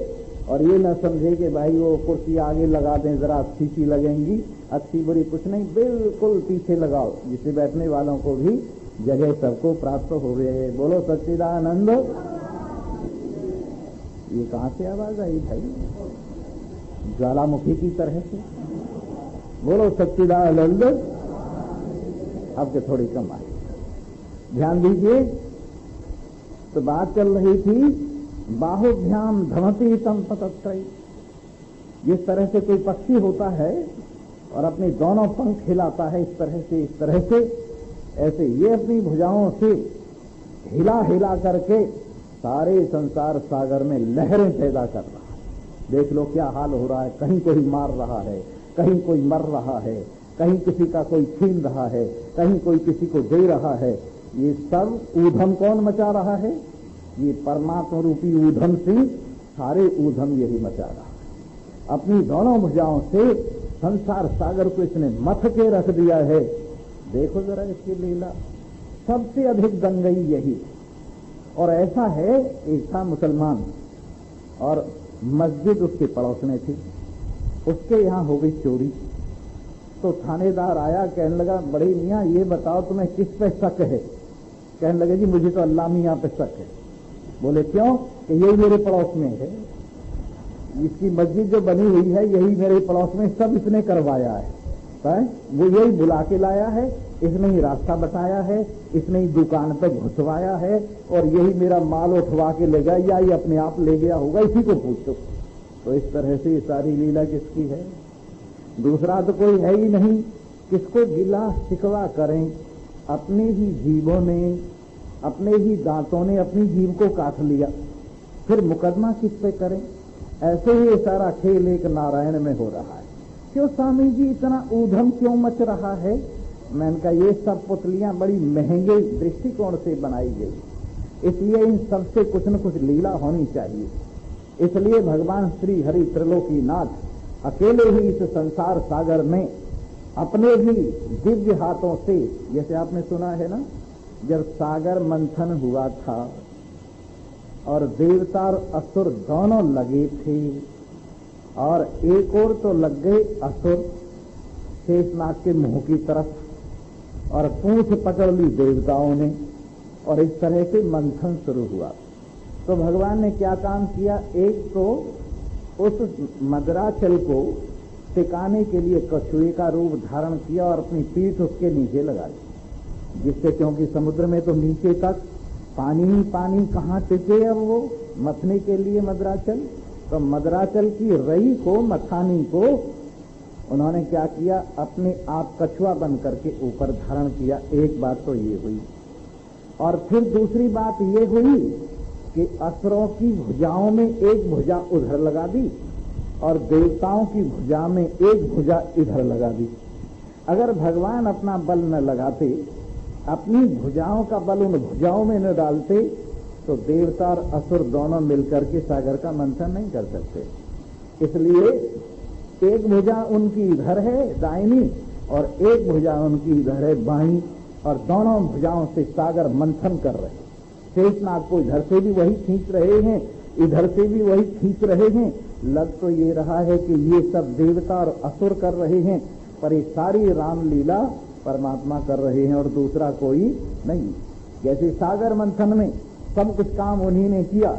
और ये न समझे कि भाई वो कुर्सी आगे लगा दें, जरा अच्छी सी लगेंगी, अच्छी बुरी कुछ नहीं, बिल्कुल पीछे लगाओ, जिससे बैठने वालों को भी जगह सबको प्राप्त हो गए। बोलो सच्चिदानंद। ये कहां से आवाज आई भाई? ज्वालामुखी की तरह से। बोलो सच्चिदानंद। अब के थोड़ी कम आई। ध्यान दीजिए, तो बात चल रही थी बाहुभ्याम धमती संपतत्रय। जिस तरह से कोई पक्षी होता है और अपने दोनों पंख हिलाता है इस तरह से, इस तरह से, ऐसे ये अपनी भुजाओं से हिला हिला करके सारे संसार सागर में लहरें पैदा कर रहा है। देख लो क्या हाल हो रहा है। कहीं कोई मार रहा है, कहीं कोई मर रहा है, कहीं किसी का कोई छीन रहा है, कहीं कोई किसी को दे रहा है। ये सब ऊधम कौन मचा रहा है? ये परमात्मा रूपी ऊधम से सारे ऊधम यही मचा रहा है। अपनी दोनों भुजाओं से संसार सागर को इसने मथ के रख दिया है। देखो जरा इसकी लीला। सबसे अधिक दंगई यही। और ऐसा है, एक था मुसलमान और मस्जिद उसके पड़ोस में थी, उसके यहाँ हो गई चोरी। तो थानेदार आया, कहने लगा बड़े मियाँ ये बताओ तुम्हें किस पे शक है? कहने लगे जी मुझे तो अल्लाह मियाँ पे शक है। बोले क्यों? कि यही मेरे पड़ोस में है, इसकी मस्जिद जो बनी हुई है यही मेरे पड़ोस में, सब इसने करवाया है। वो यही बुला के लाया है, इसने ही रास्ता बताया है, इसने ही दुकान पे घुसवाया है और यही मेरा माल उठवा के ले गया या ये अपने आप ले गया होगा, इसी को पूछो। तो इस तरह से ये सारी लीला किसकी है? दूसरा तो कोई है ही नहीं। किसको गिला शिकवा करें? अपने ही जीवों ने, अपने ही दांतों ने अपनी जीव को काट लिया, फिर मुकदमा किस पे करें? ऐसे ही ये सारा खेल एक नारायण में हो रहा है। क्यों स्वामी जी इतना ऊधम क्यों मच रहा है? मैंने कहा ये सब पुतलियां बड़ी महंगे दृष्टिकोण से बनाई गई, इसलिए इन सबसे कुछ न कुछ लीला होनी चाहिए। इसलिए भगवान श्री हरि त्रिलोकीनाथ अकेले ही इस संसार सागर में अपने ही दिव्य हाथों से, जैसे आपने सुना है ना, जब सागर मंथन हुआ था और देवता और असुर दोनों लगे थे और एक और तो लग गए असुर शेषनाग के मुंह की तरफ और पूंछ पकड़ ली देवताओं ने और इस तरह से मंथन शुरू हुआ। तो भगवान ने क्या काम किया? एक तो उस मदराचल को टिकाने के लिए कछुए का रूप धारण किया और अपनी पीठ उसके नीचे लगा दी, जिससे, क्योंकि समुद्र में तो नीचे तक पानी ही पानी, कहाँ टिके अब वो मथने के लिए मदराचल। तो मदराचल की रई को, मथानी को उन्होंने क्या किया? अपने आप कछुआ बन करके ऊपर धारण किया। एक बात तो ये हुई। और फिर दूसरी बात ये हुई कि असुरों की भुजाओं में एक भुजा उधर लगा दी और देवताओं की भुजा में एक भुजा इधर लगा दी। अगर भगवान अपना बल न लगाते, अपनी भुजाओं का बल उन भुजाओं में न डालते, तो देवता और असुर दोनों मिलकर के सागर का मंथन नहीं कर सकते। इसलिए एक भुजा उनकी इधर है दाहिनी और एक भुजा उनकी इधर है बाईं, और दोनों भुजाओं से सागर मंथन कर रहे हैं। शेषनाग को इधर से भी वही खींच रहे हैं, इधर से भी वही खींच रहे हैं, लग तो ये रहा है कि ये सब देवता और असुर कर रहे हैं, पर ये सारी रामलीला परमात्मा कर रहे हैं और दूसरा कोई नहीं। जैसे सागर मंथन में सब कुछ काम उन्हीं ने किया,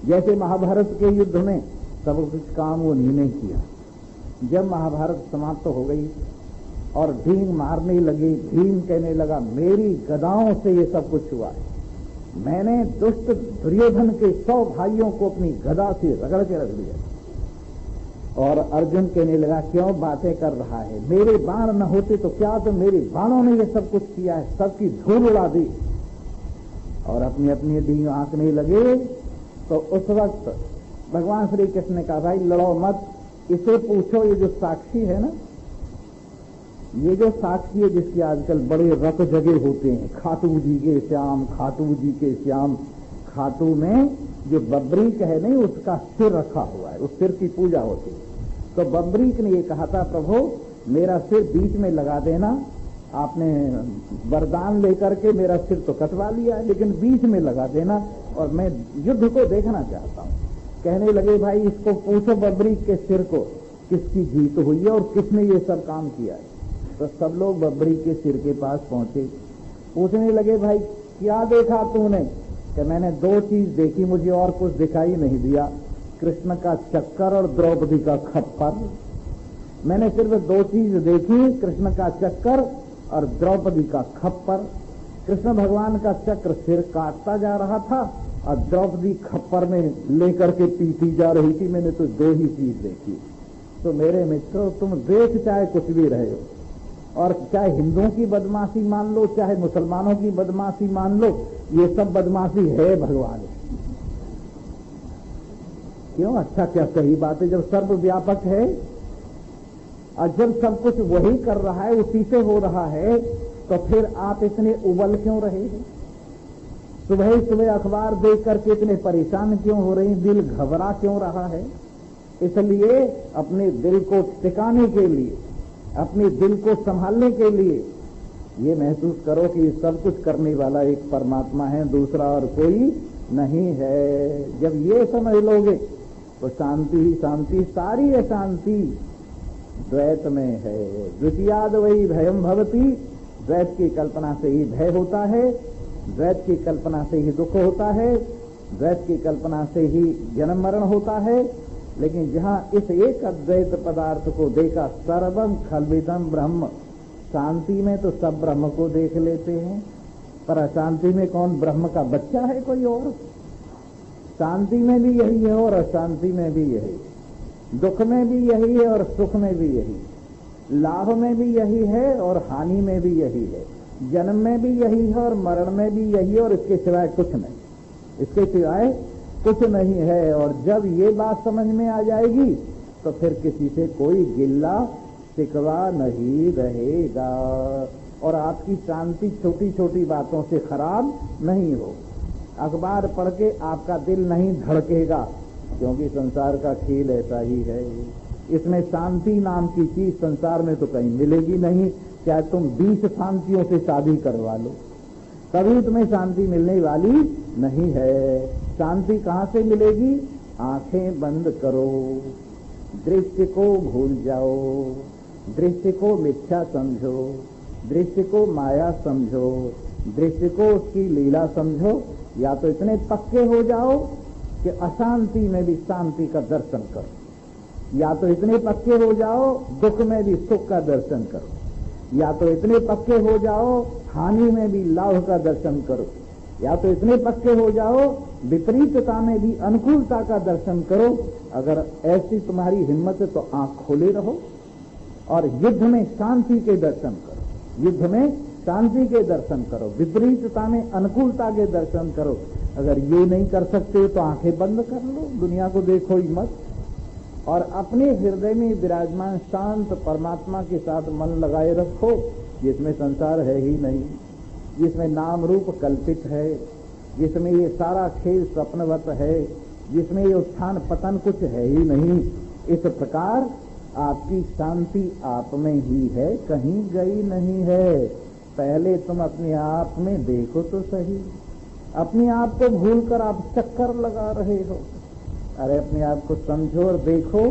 जैसे महाभारत के युद्ध में सब कुछ काम उन्हीं ने किया। जब महाभारत समाप्त हो गई और भीम मारने लगे, भीम कहने लगा मेरी गदाओं से ये सब कुछ हुआ है, मैंने दुष्ट दुर्योधन के 100 भाइयों को अपनी गदा से रगड़ के रख दिया। और अर्जुन कहने लगा क्यों बातें कर रहा है, मेरे बाण न होते तो क्या, तो मेरे बाणों ने ये सब कुछ किया है, सबकी धूल उड़ा दी। और अपनी अपनी डी आंकने लगे। तो उस वक्त भगवान श्री कृष्ण ने कहा भाई लड़ो मत, इसे पूछो, ये जो साक्षी है ना, ये जो साक्षी है जिसके आजकल बड़े रत जगे होते हैं, खाटू जी के श्याम, खाटू जी के श्याम, खाटू में जो बब्रीक है नहीं उसका सिर रखा हुआ है, उस सिर की पूजा होती है। तो बब्रीक ने ये कहा था प्रभु मेरा सिर बीच में लगा देना, आपने वरदान लेकर के मेरा सिर तो कटवा लिया है लेकिन बीच में लगा देना और मैं युद्ध को देखना चाहता हूं। कहने लगे भाई इसको पूछो बब्रीक के सिर को किसकी जीत हुई है और किसने ये सब काम किया है। तो सब लोग बब्रीक के सिर के पास पहुंचे, पूछने लगे भाई क्या देखा तूने, कि मैंने 2 चीज देखी, मुझे और कुछ दिखाई नहीं दिया, कृष्ण का चक्कर और द्रौपदी का खप्पर। मैंने सिर्फ 2 चीज देखी, कृष्ण का चक्कर और द्रौपदी का खप्पर। कृष्ण भगवान का चक्र सिर काटता जा रहा था और द्रौपदी खप्पर में लेकर के पीटी जा रही थी। मैंने तो 2 ही चीज देखी। तो मेरे मित्रों तुम देख चाहे कुछ भी रहे हो, और चाहे हिंदुओं की बदमाशी मान लो चाहे मुसलमानों की बदमाशी मान लो, ये सब बदमाशी है भगवान। क्यों, अच्छा क्या सही बात है, जब सर्वव्यापक है और जब सब कुछ वही कर रहा है, उसी से हो रहा है, तो फिर आप इतने उबल क्यों रहे हैं? सुबह सुबह अखबार देख करके इतने परेशान क्यों हो रहे हैं? दिल घबरा क्यों रहा है? इसलिए अपने दिल को टिकाने के लिए, अपने दिल को संभालने के लिए ये महसूस करो कि सब कुछ करने वाला एक परमात्मा है, दूसरा और कोई नहीं है। जब ये समझ लोगे तो शांति ही शांति, सारी अशांति द्वैत में है। द्वितीयाद वही भयम भवती, द्वैत की कल्पना से ही भय होता है, द्वैत की कल्पना से ही दुख होता है, द्वैत की कल्पना से ही जन्म मरण होता है। लेकिन जहां इस एक अद्वैत पदार्थ को देखा, सर्वम खल्विदम ब्रह्म, शांति में तो सब ब्रह्म को देख लेते हैं, पर अशांति में कौन ब्रह्म का बच्चा है कोई और? शांति में भी यही है और अशांति में भी यही, दुख में भी यही है और सुख में भी यही, लाभ में भी यही है और हानि में भी यही है, जन्म में भी यही है और मरण में भी यही है, और इसके सिवाय कुछ नहीं, इसके सिवाय कुछ नहीं है। और जब ये बात समझ में आ जाएगी तो फिर किसी से कोई गिल्ला शिकवा नहीं रहेगा और आपकी शांति छोटी छोटी बातों से खराब नहीं हो। अखबार पढ़ के आपका दिल नहीं धड़केगा, क्योंकि संसार का खेल ऐसा ही है। इसमें शांति नाम की चीज संसार में तो कहीं मिलेगी नहीं, चाहे तुम 20 शांतियों से शादी करवा लो, कभी तुम्हें शांति मिलने वाली नहीं है। शांति कहां से मिलेगी? आंखें बंद करो, दृश्य को भूल जाओ, दृश्य को मिथ्या समझो, दृश्य को माया समझो, दृश्य को उसकी लीला समझो। या तो इतने पक्के हो जाओ कि अशांति में भी शांति का दर्शन करो, या तो इतने पक्के हो जाओ दुख में भी सुख का दर्शन करो, या तो इतने पक्के हो जाओ हानि में भी लाभ का दर्शन करो, या तो इतने पक्के हो जाओ विपरीतता में भी अनुकूलता का दर्शन करो। अगर ऐसी तुम्हारी हिम्मत है तो आंख खोले रहो और युद्ध में शांति के दर्शन करो, युद्ध में शांति के दर्शन करो, विपरीतता में अनुकूलता के दर्शन करो। अगर ये नहीं कर सकते तो आंखें बंद कर लो, दुनिया को देखो ही मत, और अपने हृदय में विराजमान शांत परमात्मा के साथ मन लगाए रखो, जिसमें संसार है ही नहीं, जिसमें नाम रूप कल्पित है, जिसमें ये सारा खेल स्वप्नवत है, जिसमें ये उत्थान पतन कुछ है ही नहीं। इस प्रकार आपकी शांति आप में ही है, कहीं गई नहीं है। पहले तुम अपने आप में देखो तो सही, अपने आप को भूलकर आप चक्कर लगा रहे हो। अरे अपने आप को समझो और देखो,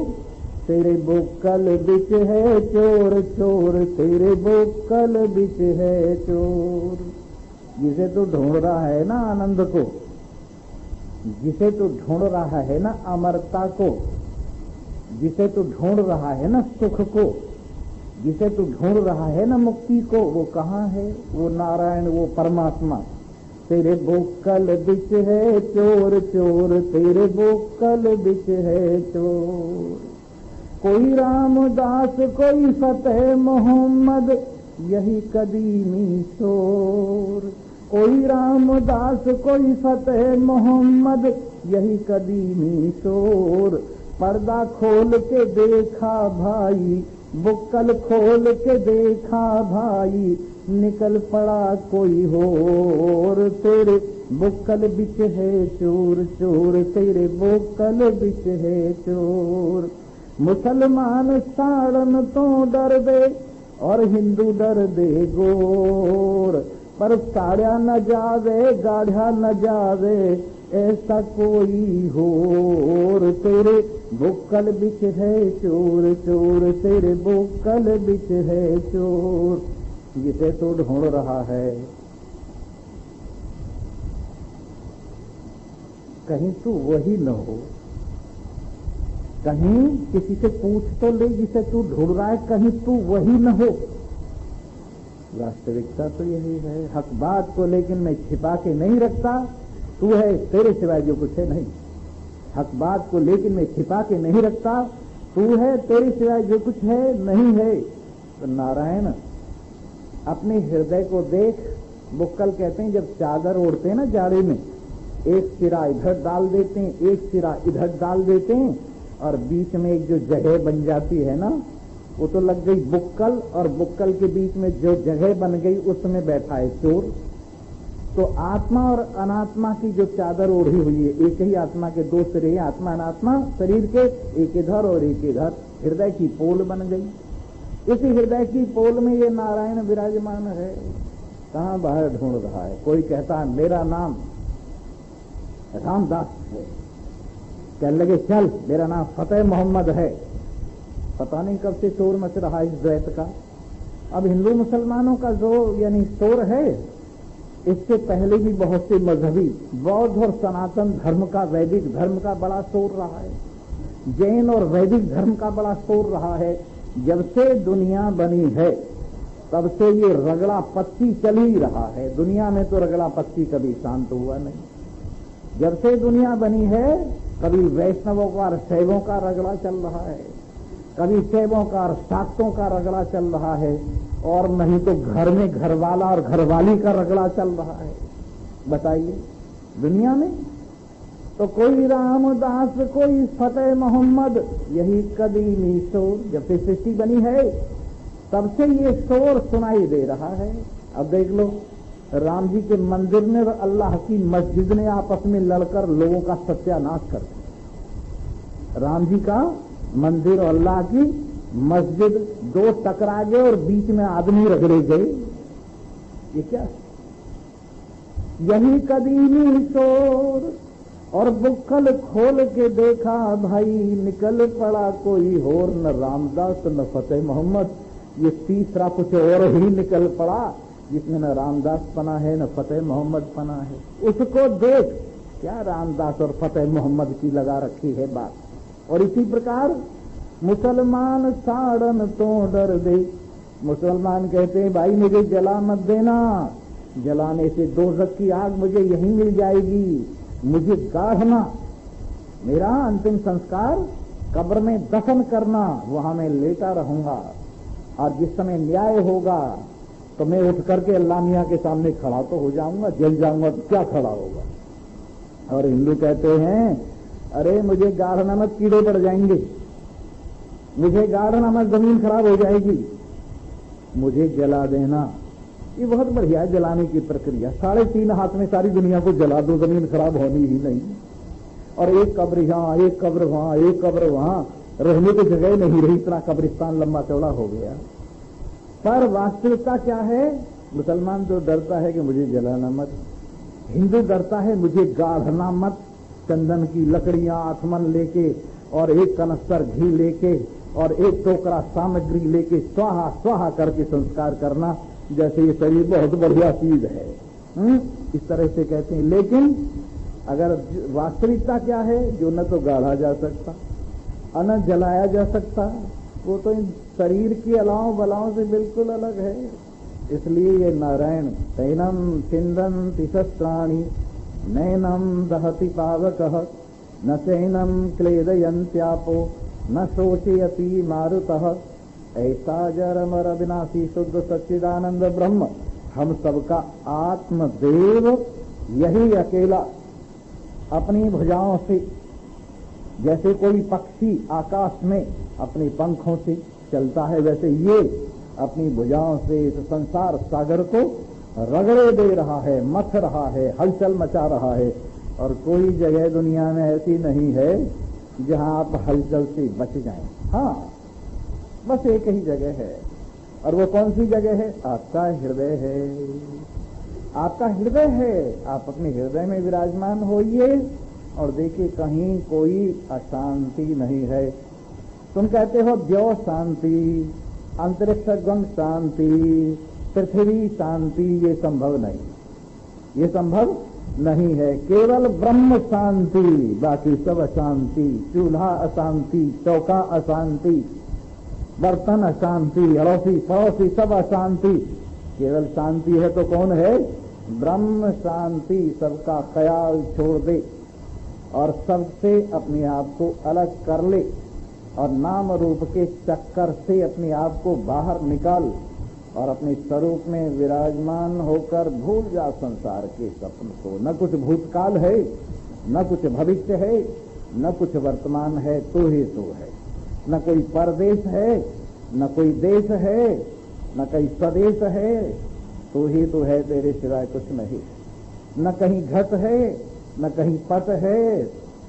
तेरे बुक्कल बिच है चोर चोर, तेरे बुक्कल बिच है चोर। जिसे तू ढूंढ रहा है ना आनंद को, जिसे तू ढूंढ रहा है ना अमरता को, जिसे तू ढूंढ रहा है ना सुख को, जिसे तू ढूंढ रहा है ना मुक्ति को, वो कहाँ है? वो नारायण, वो परमात्मा। तेरे बुक्कल बिच है चोर चोर, तेरे बुक्कल बिच है चोर। कोई रामदास कोई फतेह मोहम्मद, यही कदीमी शोर। कोई रामदास कोई फतेह मोहम्मद, यही कदीमी शोर। पर्दा खोल के देखा भाई, बुक्कल खोल के देखा भाई, निकल पड़ा कोई और। तेरे बुक्कल बिच है चोर चोर, तेरे बुक्कल बिच है चोर। मुसलमान साड़न तो डर दे और हिंदू डर दे गोर, पर साड़िया न जावे गाढ़ा न जावे ऐसा कोई होर। तेरे बुक्कल बिच है चोर चोर, तेरे बुक्कल बिच है चोर। जिसे तू ढूंढ रहा है, कहीं तू वही न हो। कहीं किसी से पूछ तो ले, जिसे तू ढूंढ रहा है कहीं तू वही न हो। वास्तविकता तो यही है। हक बात को लेकिन मैं छिपा के नहीं रखता, तू है तेरे सिवाय जो कुछ है नहीं। हक बात को लेकिन मैं छिपा के नहीं रखता, तू है तेरे सिवाय जो कुछ है नहीं है। तो नारायण अपने हृदय को देख। बुक्कल कहते हैं जब चादर ओढ़ते हैं ना जाड़े में, एक सिरा इधर डाल देते हैं, एक सिरा इधर डाल देते हैं, और बीच में एक जो जगह बन जाती है ना, वो तो लग गई बुक्कल, और बुक्कल के बीच में जो जगह बन गई उसमें बैठा है चोर। तो आत्मा और अनात्मा की जो चादर ओढ़ी हुई है, एक ही आत्मा के दो सिरे, आत्मा अनात्मा शरीर के, एक इधर और एक इधर, हृदय की पोल बन गई। इसी हृदय की पोल में ये नारायण विराजमान है। कहाँ बाहर ढूंढ रहा है? कोई कहता है मेरा नाम रामदास है, कहने लगे चल मेरा नाम फतेह मोहम्मद है। पता नहीं कब से शोर मच रहा इस द्वैत का। अब हिंदू मुसलमानों का जो यानी शोर है, इससे पहले भी बहुत से मजहबी बौद्ध और सनातन धर्म का, वैदिक धर्म का बड़ा शोर रहा है। जैन और वैदिक धर्म का बड़ा शोर रहा है। जब से दुनिया बनी है तब से ये रगड़ा पत्ती चल ही रहा है। दुनिया में तो रगड़ा पत्ती कभी शांत हुआ नहीं। जब से दुनिया बनी है कभी वैष्णवों का और शैवों का रगड़ा चल रहा है, कभी शैवों का और शाक्तों का रगड़ा चल रहा है, और नहीं तो घर में घरवाला और घरवाली का रगड़ा चल रहा है। बताइए दुनिया में तो कोई रामदास कोई फतेह मोहम्मद, यही कदीमी शोर। जब से सृष्टि बनी है तब से ये शोर सुनाई दे रहा है। अब देख लो, राम जी के मंदिर ने और अल्लाह की मस्जिद ने आपस में लड़कर लोगों का सत्यानाश कर दिया। राम जी का मंदिर और अल्लाह की मस्जिद दो टकरा गए और बीच में आदमी रगड़े गए। ये क्या? यही कदीमी शोर। और बुक्कल खोल के देखा भाई, निकल पड़ा कोई और, न रामदास न फतेह मोहम्मद। ये तीसरा कुछ और ही निकल पड़ा, जिसमें न रामदास पना है न फतेह मोहम्मद पना है। उसको देख, क्या रामदास और फतेह मोहम्मद की लगा रखी है बात। और इसी प्रकार मुसलमान साड़न तो डर दे। मुसलमान कहते हैं भाई मुझे जला मत देना, जलाने से दोज़ख की आग मुझे यहीं मिल जाएगी, मुझे गाढ़ना, मेरा अंतिम संस्कार कब्र में दफन करना, वहां मैं लेटा रहूंगा, और जिस समय न्याय होगा तो मैं उठ करके अल्लाह मियां के सामने खड़ा तो हो जाऊंगा, जल जाऊंगा तो क्या खड़ा होगा। और हिंदू कहते हैं अरे मुझे गाढ़ना मत, कीड़े पड़ जाएंगे, मुझे गाढ़ना मत, जमीन खराब हो जाएगी, मुझे जला देना। ये बहुत बढ़िया है जलाने की प्रक्रिया। 3.5 हाथ में सारी दुनिया को जला दो, जमीन खराब होनी ही नहीं। और एक कब्र यहाँ, एक कब्र वहां, एक कब्र वहां, रहने की जगह नहीं रही, इतना कब्रिस्तान लंबा चौड़ा हो गया। पर वास्तविकता क्या है? मुसलमान तो डरता है कि मुझे जलाना मत, हिंदू डरता है मुझे गाढ़ना मत, चंदन की लकड़ियां आठमन लेके और एक कनस्तर घी लेके और एक टोकरा सामग्री लेके स्वाहा स्वाहा करके संस्कार करना, जैसे ये शरीर बहुत बढ़िया चीज है, इस तरह से कहते हैं। लेकिन अगर वास्तविकता क्या है, जो न तो गाढ़ा जा सकता न जलाया जा सकता, वो तो इन शरीर की अलाव बलाओं से बिल्कुल अलग है। इसलिए ये नारायण तैनम चिंदन्ति शस्त्राणि नैनम दहति पावकः न चैनम क्लेदयन्त्यापो न शोचयति मारुतः ऐसा जरमर अविनाशी शुद्ध सच्चिदानंद ब्रह्म हम सबका आत्मदेव यही अकेला अपनी भुजाओं से, जैसे कोई पक्षी आकाश में अपने पंखों से चलता है, वैसे ये अपनी भुजाओं से इस संसार सागर को रगड़े दे रहा है, मथ रहा है, हलचल मचा रहा है। और कोई जगह दुनिया में ऐसी नहीं है जहां आप हलचल से बच जाएं। हाँ, बस एक ही जगह है, और वो कौन सी जगह है? आपका हृदय है। आपका हृदय है, आप अपने हृदय में विराजमान होइए और देखिए कहीं कोई अशांति नहीं है। तुम कहते हो द्यो शांति, अंतरिक्ष गंग शांति, पृथ्वी शांति, ये संभव नहीं, ये संभव नहीं है। केवल ब्रह्म शांति, बाकी सब अशांति। चूल्हा अशांति, चौका अशांति, बर्तन अशांति, अड़ोसी पड़ोसी सब अशांति। केवल शांति है तो कौन है? ब्रह्म शांति। सबका ख्याल छोड़ दे और सबसे अपने आप को अलग कर ले और नाम रूप के चक्कर से अपने आप को बाहर निकाल और अपने स्वरूप में विराजमान होकर भूल जा संसार के सपन को। न कुछ भूतकाल है, न कुछ भविष्य है, न कुछ वर्तमान है, तो ही तो है। न कोई परदेश है, न कोई देश है, न कोई स्वदेश है, तो ही तो है, तेरे सिवाय कुछ नहीं। न कहीं घट है, न कहीं पट है,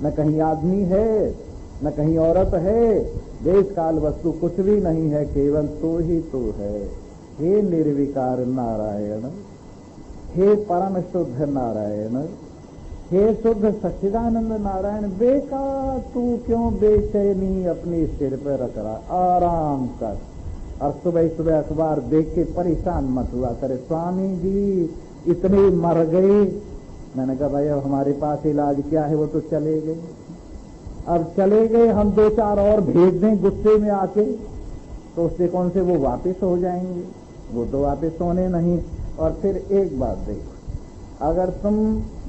न कहीं आदमी है, न कहीं औरत है, देश काल वस्तु कुछ भी नहीं है, केवल तो ही तो है। हे निर्विकार नारायण, हे परम शुद्ध नारायण, हे शुद्ध सच्चिदानंद नारायण, बेका तू क्यों बेचैनी अपने सिर पर रख रहा? आराम कर और सुबह सुबह अखबार देख के परेशान मत हुआ करे। स्वामी जी इतने मर गए। मैंने कहा भाई अब हमारे पास इलाज क्या है, वो तो चले गए। अब चले गए, हम दो चार और भेज दें गुस्से में आके, तो उससे कौन से वो वापस हो जाएंगे? वो तो वापस होने नहीं। और फिर एक बात देखो, अगर तुम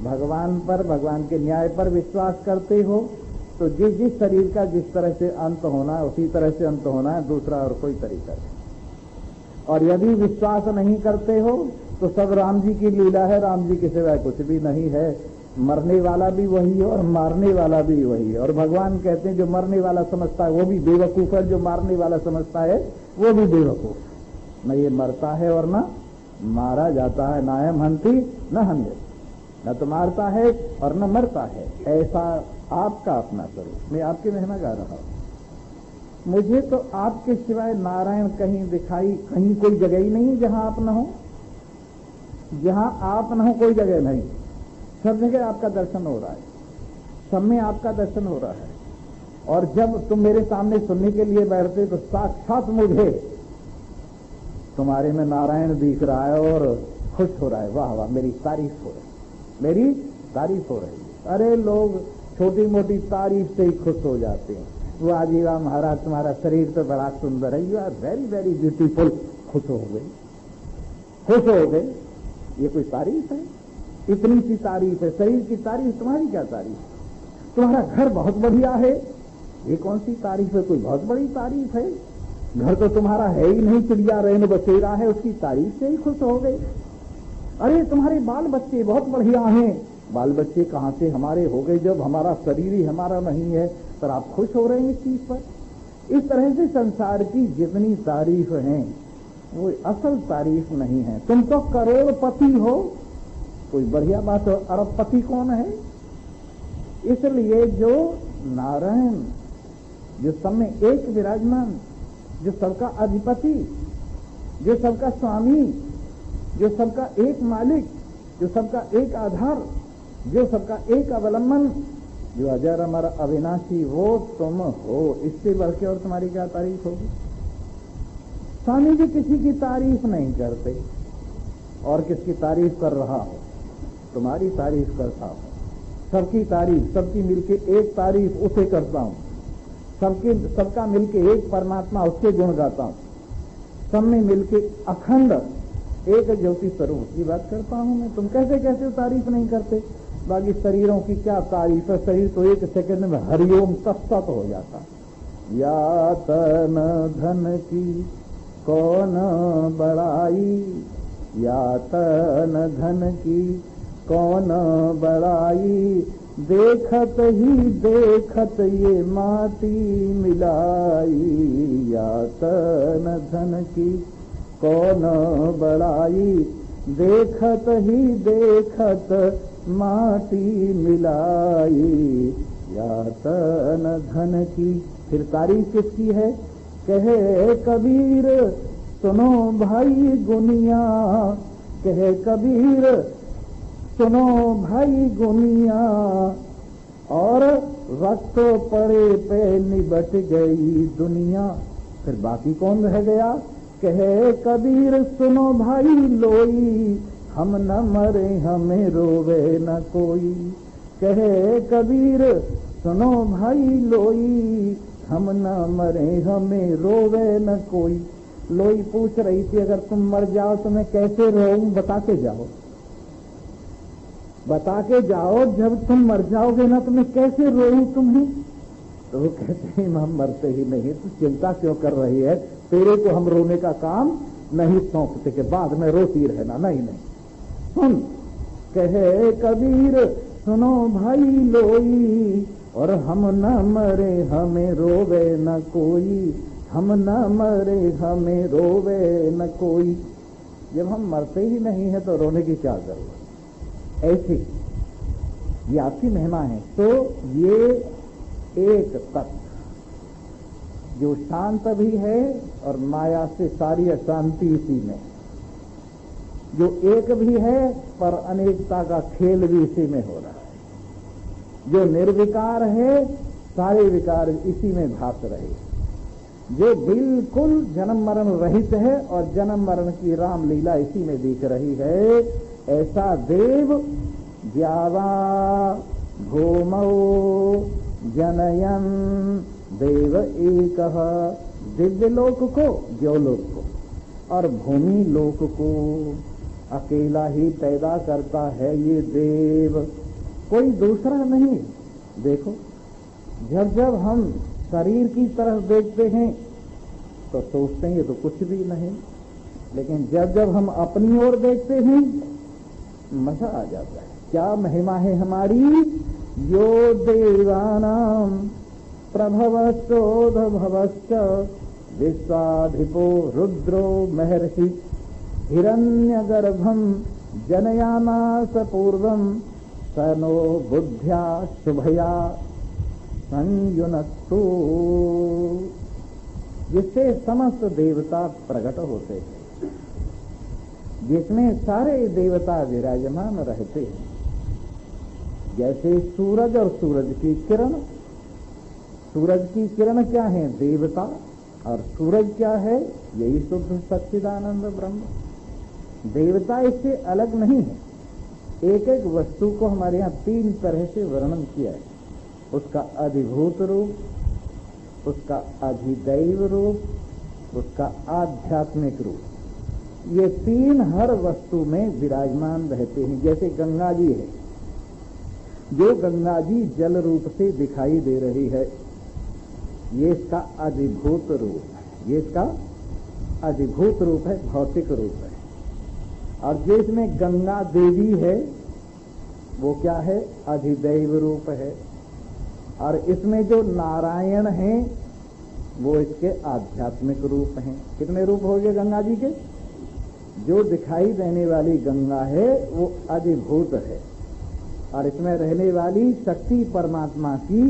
भगवान पर, भगवान के न्याय पर विश्वास करते हो तो जिस जिस शरीर का जिस तरह से अंत होना है उसी तरह से अंत होना है, दूसरा और कोई तरीका नहीं। और यदि विश्वास नहीं करते हो तो सब राम जी की लीला है, राम जी के सिवाय कुछ भी नहीं है। मरने वाला भी वही है और मारने वाला भी वही है। और भगवान कहते हैं जो मरने वाला समझता है वो भी बेवकूफ है, जो मारने वाला समझता है वो भी बेवकूफ। न ये मरता है और न मारा जाता है, नायम हंती न हंदे, न तो मारता है और न मरता है। ऐसा आपका अपना स्वरूप। मैं आपके महना गा रहा हूं। मुझे तो आपके सिवाय नारायण कहीं दिखाई, कहीं कोई जगह ही नहीं जहां आप न हो। जहां आप न हो कोई जगह नहीं, सब जगह आपका दर्शन हो रहा है, सब में आपका दर्शन हो रहा है। और जब तुम मेरे सामने सुनने के लिए बैठते तो साक्षात मुझे तुम्हारे में नारायण दिख रहा है और खुश हो रहा है। वाह वाह, मेरी तारीफ हो रही, मेरी तारीफ हो रही। अरे लोग छोटी मोटी तारीफ से ही खुश हो जाते हैं। वो आज वाह महाराज तुम्हारा शरीर तो बड़ा सुंदर है, you are very very beautiful. खुश हो गए, खुश हो गए। ये कोई तारीफ है? इतनी सी तारीफ है, शरीर की तारीफ। तुम्हारी क्या तारीफ? तुम्हारा घर बहुत बढ़िया है, ये कौन सी तारीफ है? कोई बहुत बड़ी तारीफ है? घर तो तुम्हारा है ही नहीं, चिड़िया रैन बसेरा है, उसकी तारीफ से ही खुश हो गए। अरे तुम्हारे बाल बच्चे बहुत बढ़िया हैं। बाल बच्चे कहां से हमारे हो गए जब हमारा शरीर ही हमारा नहीं है? पर आप खुश हो रहे हैं इस चीज पर। इस तरह से संसार की जितनी तारीफ हैं वो असल तारीफ नहीं है। तुम तो करोड़पति हो, कोई बढ़िया बात हो। अरबपति कौन है? इसलिए जो नारायण, जो सब में एक विराजमान, जो सबका अधिपति, जो सबका स्वामी, जो सबका एक मालिक, जो सबका एक आधार, जो सबका एक अवलंबन, जो अजर अमर अविनाशी वो तुम हो, इससे बढ़ के और तुम्हारी क्या तारीफ होगी। स्वामी जी किसी की तारीफ नहीं करते, और किसकी तारीफ कर रहा हो, तुम्हारी तारीफ करता हूं, सबकी तारीफ, सबकी मिलके एक तारीफ उसे करता हूं, सबका मिलके एक परमात्मा उसके गुण गाता हूं, सब में मिलके अखंड एक ज्योति स्वरूप की बात करता हूं मैं। तुम कैसे कैसे तारीफ नहीं करते। बाकी शरीरों की क्या तारीफ है, शरीर तो एक सेकंड में हरिओम तत्सत हो जाता। या तन धन की कौन बड़ाई, या तन धन की कौन बड़ाई, देखत ही देखत ये माटी मिलाई। या तन धन की कौन बड़ाई, देखत ही देखत माटी मिलाई। या तन धन की, फिर तारीफ किसकी है। कहे कबीर सुनो भाई गुनिया, कहे कबीर सुनो भाई गुनिया, और वक्त पड़े पे निबट गई दुनिया। फिर बाकी कौन रह गया। कहे कबीर सुनो भाई लोई, हम न मरे हमें रोवे न कोई। कहे कबीर सुनो भाई लोई, हम न मरे हमें रोवे न कोई। लोई पूछ रही थी अगर तुम मर जाओ तो मैं कैसे रोऊं, बता के जाओ, बता के जाओ, जब तुम मर जाओगे ना तो मैं कैसे रोऊं तुम्हें। तो वो कहते हैं हम मरते ही नहीं, तो चिंता क्यों कर रही है, तेरे को हम रोने का काम नहीं सौंपते के बाद में रोती रहना। नहीं नहीं सुन, कहे कबीर सुनो भाई लोई, और हम न मरे हमें रोवे न कोई, हम न मरे हमें रोवे न कोई। जब हम मरते ही नहीं है तो रोने की क्या जरूरत। ऐसी ये आपकी महिमा है। तो ये एक तत्व जो शांत भी है और माया से सारी अशांति इसी में, जो एक भी है पर अनेकता का खेल भी इसी में हो रहा है, जो निर्विकार है सारे विकार इसी में भास रहे, जो बिल्कुल जन्म मरण रहित है और जन्म मरण की रामलीला इसी में दिख रही है। ऐसा देव ज्यावा भूमौ जनयन देव एक, दिव्य लोक को, ज्योलोक को और भूमि लोक को अकेला ही पैदा करता है ये देव, कोई दूसरा नहीं। देखो जब जब हम शरीर की तरफ देखते हैं तो सोचते हैं ये तो कुछ भी नहीं, लेकिन जब जब हम अपनी ओर देखते हैं मजा आ जाता है। क्या महिमा है हमारी। यो देवानां प्रभवश्चोद्भवश्च विश्वाधिपो रुद्रो महर्षि हिरण्यगर्भं जनयामास पूर्वं स नो बुद्ध्या शुभया संयुनक्तु, जिससे समस्त देवता प्रकट होते हैं, जिसमें सारे देवता विराजमान रहते हैं। जैसे सूरज और सूरज की किरण, सूरज की किरण क्या है, देवता, और सूरज क्या है, यही शुद्ध सच्चिदानंद ब्रह्म। देवता इससे अलग नहीं है। एक एक वस्तु को हमारे यहाँ तीन तरह से वर्णन किया है। उसका अधिभूत रूप, उसका अधिदैव रूप, उसका आध्यात्मिक रूप। ये तीन हर वस्तु में विराजमान रहते हैं। जैसे गंगा जी है, जो गंगा जी जल रूप से दिखाई दे रही है, ये इसका अधिभूत रूप है, ये इसका अधिभूत रूप है, भौतिक रूप है। और जो इसमें गंगा देवी है वो क्या है, अधिदैव रूप है। और इसमें जो नारायण हैं वो इसके आध्यात्मिक रूप हैं। कितने रूप हो गए गंगा जी के। जो दिखाई देने वाली गंगा है वो अधिभूत है, और इसमें रहने वाली शक्ति परमात्मा की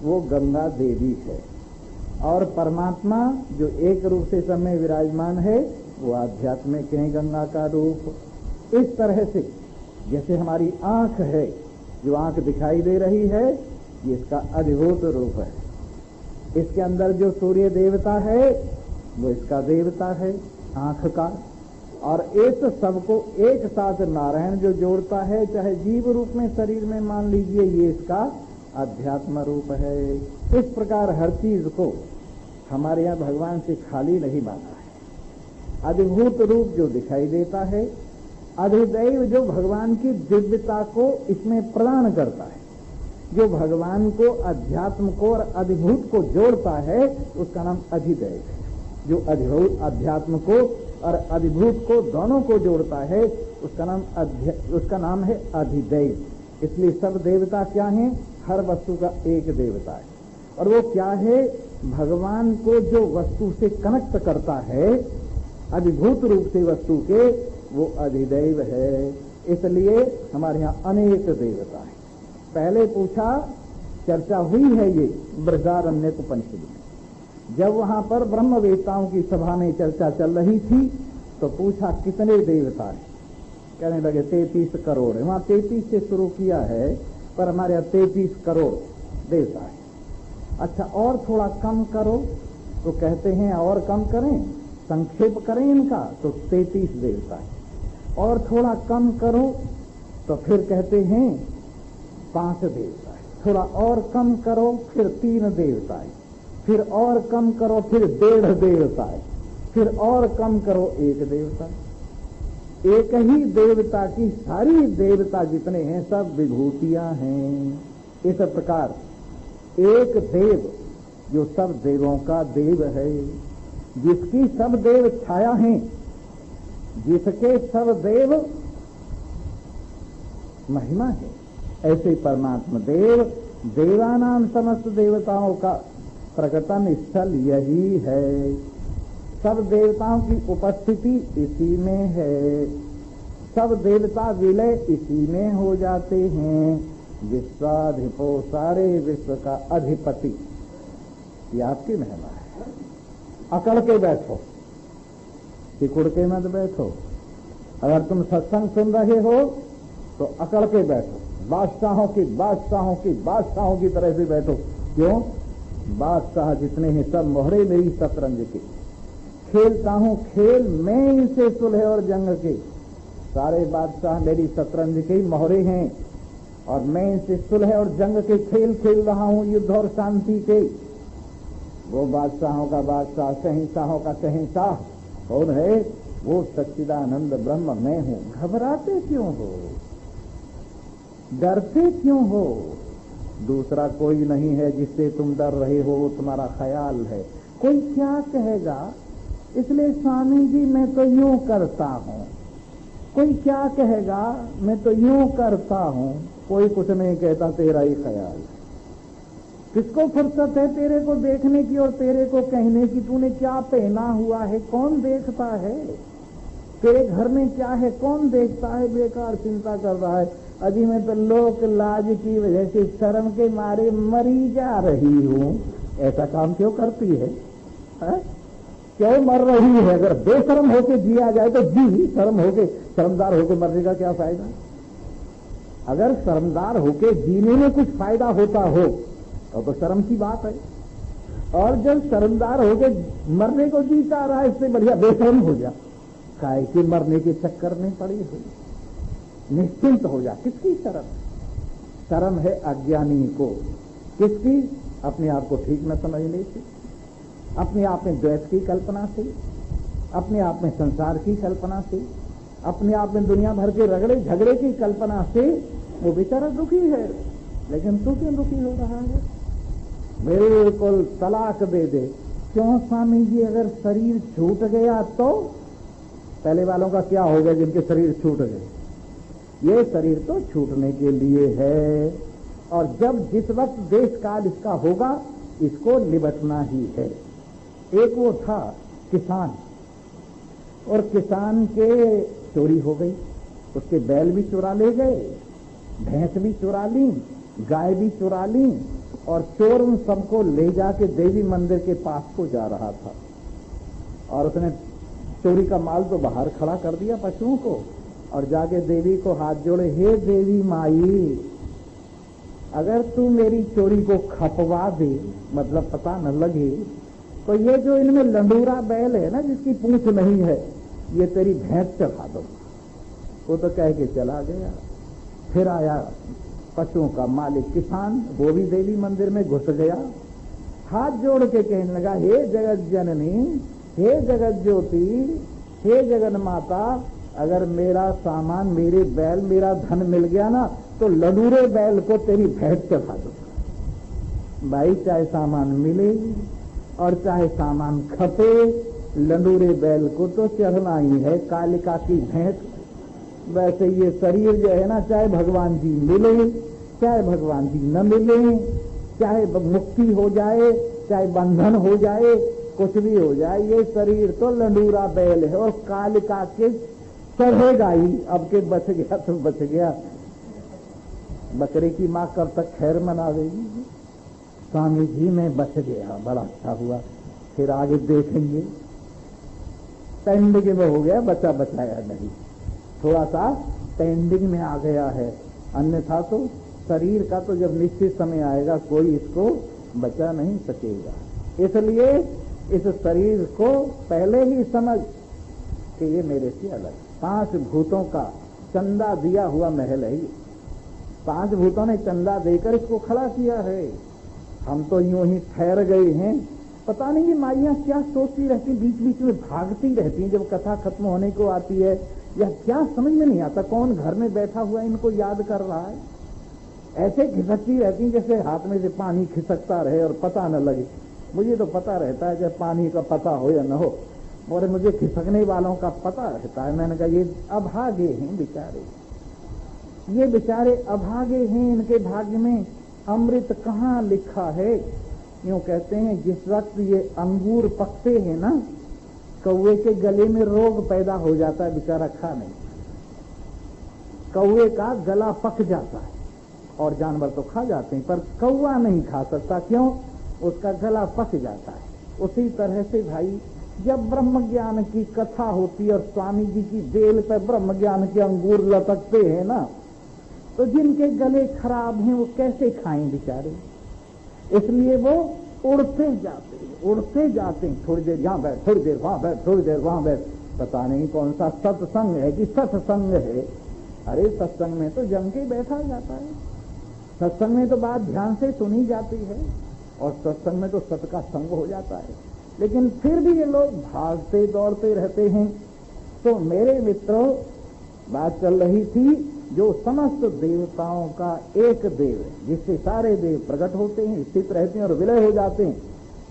वो गंगा देवी है। और परमात्मा जो एक रूप से सब में विराजमान है वो आध्यात्मिक है, गंगा का रूप। इस तरह से जैसे हमारी आंख है, जो आंख दिखाई दे रही है ये इसका अधिभूत रूप है। इसके अंदर जो सूर्य देवता है वो इसका देवता है, आंख का। और इस सबको एक साथ नारायण जो जोड़ता है, चाहे जीव रूप में शरीर में मान लीजिए, ये इसका अध्यात्म रूप है। इस प्रकार हर चीज को हमारे यहाँ भगवान से खाली नहीं माना है। अधिभूत रूप जो दिखाई देता है, अधिदैव जो भगवान की दिव्यता को इसमें प्रदान करता है, जो भगवान को, अध्यात्म को और अधिभूत को जोड़ता है, उसका नाम अधिदैव है। जो अधिभूत अध्यात्म को और अधिभूत को दोनों को जोड़ता है, उसका नाम है अधिदैव। इसलिए सब देवता क्या हैं? हर वस्तु का एक देवता है। और वो क्या है? भगवान को जो वस्तु से कनेक्ट करता है अधिभूत रूप से वस्तु के, वो अधिदैव है। इसलिए हमारे यहाँ अनेक देवता है। पहले पूछा, चर्चा हुई है ये बृहदारण्यकोपनिषद में, जब वहां पर ब्रह्मवेत्ताओं की सभा में चर्चा चल रही थी तो पूछा कितने देवता हैं? कहने लगे 33 करोड़ है। वहां 33 से शुरू किया है, पर हमारे यहाँ 33 करोड़ देवता है। अच्छा, और थोड़ा कम करो तो कहते हैं और कम करें, संक्षेप करें इनका, तो 33 देवता है। और थोड़ा कम करो तो फिर कहते हैं 5 देवता है। थोड़ा और कम करो फिर 3 देवता है। फिर और कम करो फिर 1.5 देवता है। फिर और कम करो 1 देवता है। एक ही देवता की सारी देवता जितने हैं सब विभूतियां हैं। इस प्रकार एक देव जो सब देवों का देव है, जिसकी सब देव छाया हैं, जिसके सब देव महिमा है, ऐसे परमात्मा देव, देवानाम समस्त देवताओं का प्रकटन स्थल यही है। सब देवताओं की उपस्थिति इसी में है। सब देवता विलय इसी में हो जाते हैं। विश्वाधिपो, सारे विश्व का अधिपति, ये आपकी महिमा है। अकड़ के बैठो, सिकुड़ के मत बैठो। अगर तुम सत्संग सुन रहे हो तो अकड़ के बैठो, बादशाहों की तरह से बैठो। क्यों? बादशाह जितने हैं सब मोहरे मेरी शतरंज के, खेलता हूं खेल मैं इनसे सुलह और जंग के। सारे बादशाह मेरी शतरंज के मोहरे हैं और मैं इनसे सुलह और जंग के खेल खेल रहा हूं, युद्ध और शांति के। वो बादशाहों का बादशाह, शहंशाहों का शहंशाह कौन है? वो सच्चिदानंद ब्रह्म मैं हूं। घबराते क्यों हो? डरते क्यों हो? दूसरा कोई नहीं है जिससे तुम डर रहे हो, वो तुम्हारा ख्याल है। कोई क्या कहेगा, इसलिए स्वामी जी मैं तो यूं करता हूं। कोई क्या कहेगा, मैं तो यूं करता हूं। कोई कुछ नहीं कहता, तेरा ही ख्याल है। किसको फुर्सत है तेरे को देखने की और तेरे को कहने की? तूने क्या पहना हुआ है, कौन देखता है? तेरे घर में क्या है, कौन देखता है? बेकार चिंता कर रहा है। अजी मैं तो लोक लाज की वजह से शर्म के मारे मरी जा रही हूं। ऐसा काम क्यों करती है? क्यों मर रही है? अगर बेशर्म होके जिया जाए तो जी, शर्म होके, शर्मदार होके मरने का क्या फायदा? अगर शर्मदार होके जीने में कुछ फायदा होता हो तो शर्म की बात है। और जब शर्मदार होके मरने को जी चाह रहा है, इससे बढ़िया बेशर्म हो जा। काहे कि मरने के चक्कर में पड़ी हुई, निश्चिंत हो जा। किसकी शर्म? शर्म है अज्ञानी को। किसकी? अपने आप को ठीक न समझने से, अपने आप में द्वैत की कल्पना से, अपने आप में संसार की कल्पना से, अपने आप में दुनिया भर के रगड़े झगड़े की कल्पना से वो बेचारा दुखी है। लेकिन तू क्यों दुखी हो रहा है? बिल्कुल तलाक दे दे। क्यों स्वामी जी? अगर शरीर छूट गया तो? पहले वालों का क्या हो गया जिनके शरीर छूट गए? ये शरीर तो छूटने के लिए है, और जब जिस वक्त देश काल इसका होगा, इसको निबटना ही है। एक वो था किसान, और किसान के चोरी हो गई, उसके बैल भी चुरा ले गए, भैंस भी चुरा ली, गाय भी चुरा ली, और चोर उन सबको ले जाके देवी मंदिर के पास को जा रहा था। और उसने चोरी का माल तो बाहर खड़ा कर दिया पशुओं को, और जाके देवी को हाथ जोड़े, हे देवी माई, अगर तू मेरी चोरी को खपवा दे, मतलब पता न लगे, तो ये जो इनमें लंडूरा बैल है ना, जिसकी पूंछ नहीं है, ये तेरी भैंस चढ़ा दो। वो तो कह के चला गया। फिर आया पशुओं का मालिक किसान, वो भी देवी मंदिर में घुस गया, हाथ जोड़ के कहने लगा, हे जगत जननी, हे जगत ज्योति, हे जगन माता, अगर मेरा सामान, मेरे बैल, मेरा धन मिल गया ना, तो लडूरे बैल को तेरी भैंस चढ़ा दो। भाई चाहे सामान मिले और चाहे सामान खपे, लंडूरे बैल को तो चढ़ना ही है, कालिका की भैंस। वैसे ये शरीर जो है ना, चाहे भगवान जी मिले, चाहे भगवान जी न मिले, चाहे मुक्ति हो जाए, चाहे बंधन हो जाए, कुछ भी हो जाए, ये शरीर तो लंडूरा बैल है और कालिका के चढ़ेगा ही। अब के बच गया तो बच गया। बकरे की माँ कब तक खैर मनावेगी? स्वामी जी मैं बच गया, बड़ा अच्छा हुआ, फिर आगे देखेंगे। पेंडिंग में हो गया, बचा बचाया नहीं, थोड़ा सा पेंडिंग में आ गया है। अन्यथा तो शरीर का तो जब निश्चित समय आएगा, कोई इसको बचा नहीं सकेगा। इसलिए इस शरीर को पहले ही समझ कि ये मेरे से अलग। 5 भूतों का चंदा दिया हुआ महल है। 5 भूतों ने चंदा देकर इसको खड़ा किया है। हम तो यूं ही ठहर गए हैं। पता नहीं ये माइयां क्या सोचती रहती, बीच बीच में भागती रहती हैं जब कथा खत्म होने को आती है, या क्या समझ में नहीं आता कौन घर में बैठा हुआ इनको याद कर रहा है। ऐसे खिसकती रहती जैसे हाथ में से पानी खिसकता रहे और पता न लगे। मुझे तो पता रहता है, जब पानी का पता हो या न हो, और मुझे खिसकने वालों का पता रहता है। मैंने कहा ये अभागे हैं बेचारे, ये बेचारे अभागे हैं, इनके भाग्य में अमृत कहाँ लिखा है। यूं कहते हैं जिस वक्त ये अंगूर पकते हैं ना, कौवे के गले में रोग पैदा हो जाता है, बेचारा खा नहीं। कौवे का गला पक जाता है और जानवर तो खा जाते हैं, पर कौवा नहीं खा सकता। क्यों? उसका गला पक जाता है। उसी तरह से भाई, जब ब्रह्म ज्ञान की कथा होती है और स्वामी जी की बेल पर ब्रह्म ज्ञान के अंगूर लटकते हैं ना, तो जिनके गले खराब हैं वो कैसे खाएं बेचारे। इसलिए वो उड़ते जाते हैं, थोड़ी देर यहाँ बैठ, थोड़ी देर वहां बैठ, थोड़ी देर वहां बैठ। पता नहीं कौन सा सत्संग है कि सत्संग है। अरे सत्संग में तो जम के बैठा जाता है, सत्संग में तो बात ध्यान से सुनी जाती है, और सत्संग में तो सत का संग हो जाता है। लेकिन फिर भी ये लोग भागते दौड़ते रहते हैं। तो मेरे मित्रों, बात चल रही थी, जो समस्त देवताओं का एक देव है, जिससे सारे देव प्रकट होते हैं, स्थित रहते हैं और विलय हो जाते हैं,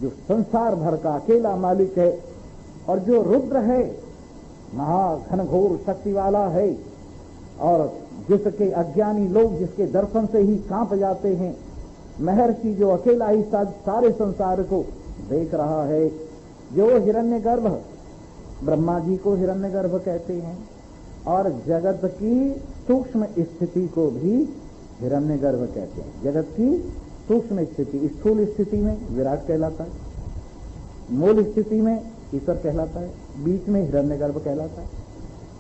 जो संसार भर का अकेला मालिक है, और जो रुद्र है, महाघनघोर शक्ति वाला है, और जिसके अज्ञानी लोग जिसके दर्शन से ही कांप जाते हैं। महर्षि जो अकेला ही सारे संसार को देख रहा है, जो हिरण्यगर्भ, ब्रह्मा जी को हिरण्यगर्भ कहते हैं, और जगत की सूक्ष्म स्थिति को भी हिरण्यगर्भ कहते हैं। जगत की सूक्ष्म स्थिति, स्थूल स्थिति में विराट कहलाता है, मूल स्थिति में ईश्वर कहलाता है, बीच में हिरण्यगर्भ कहलाता है।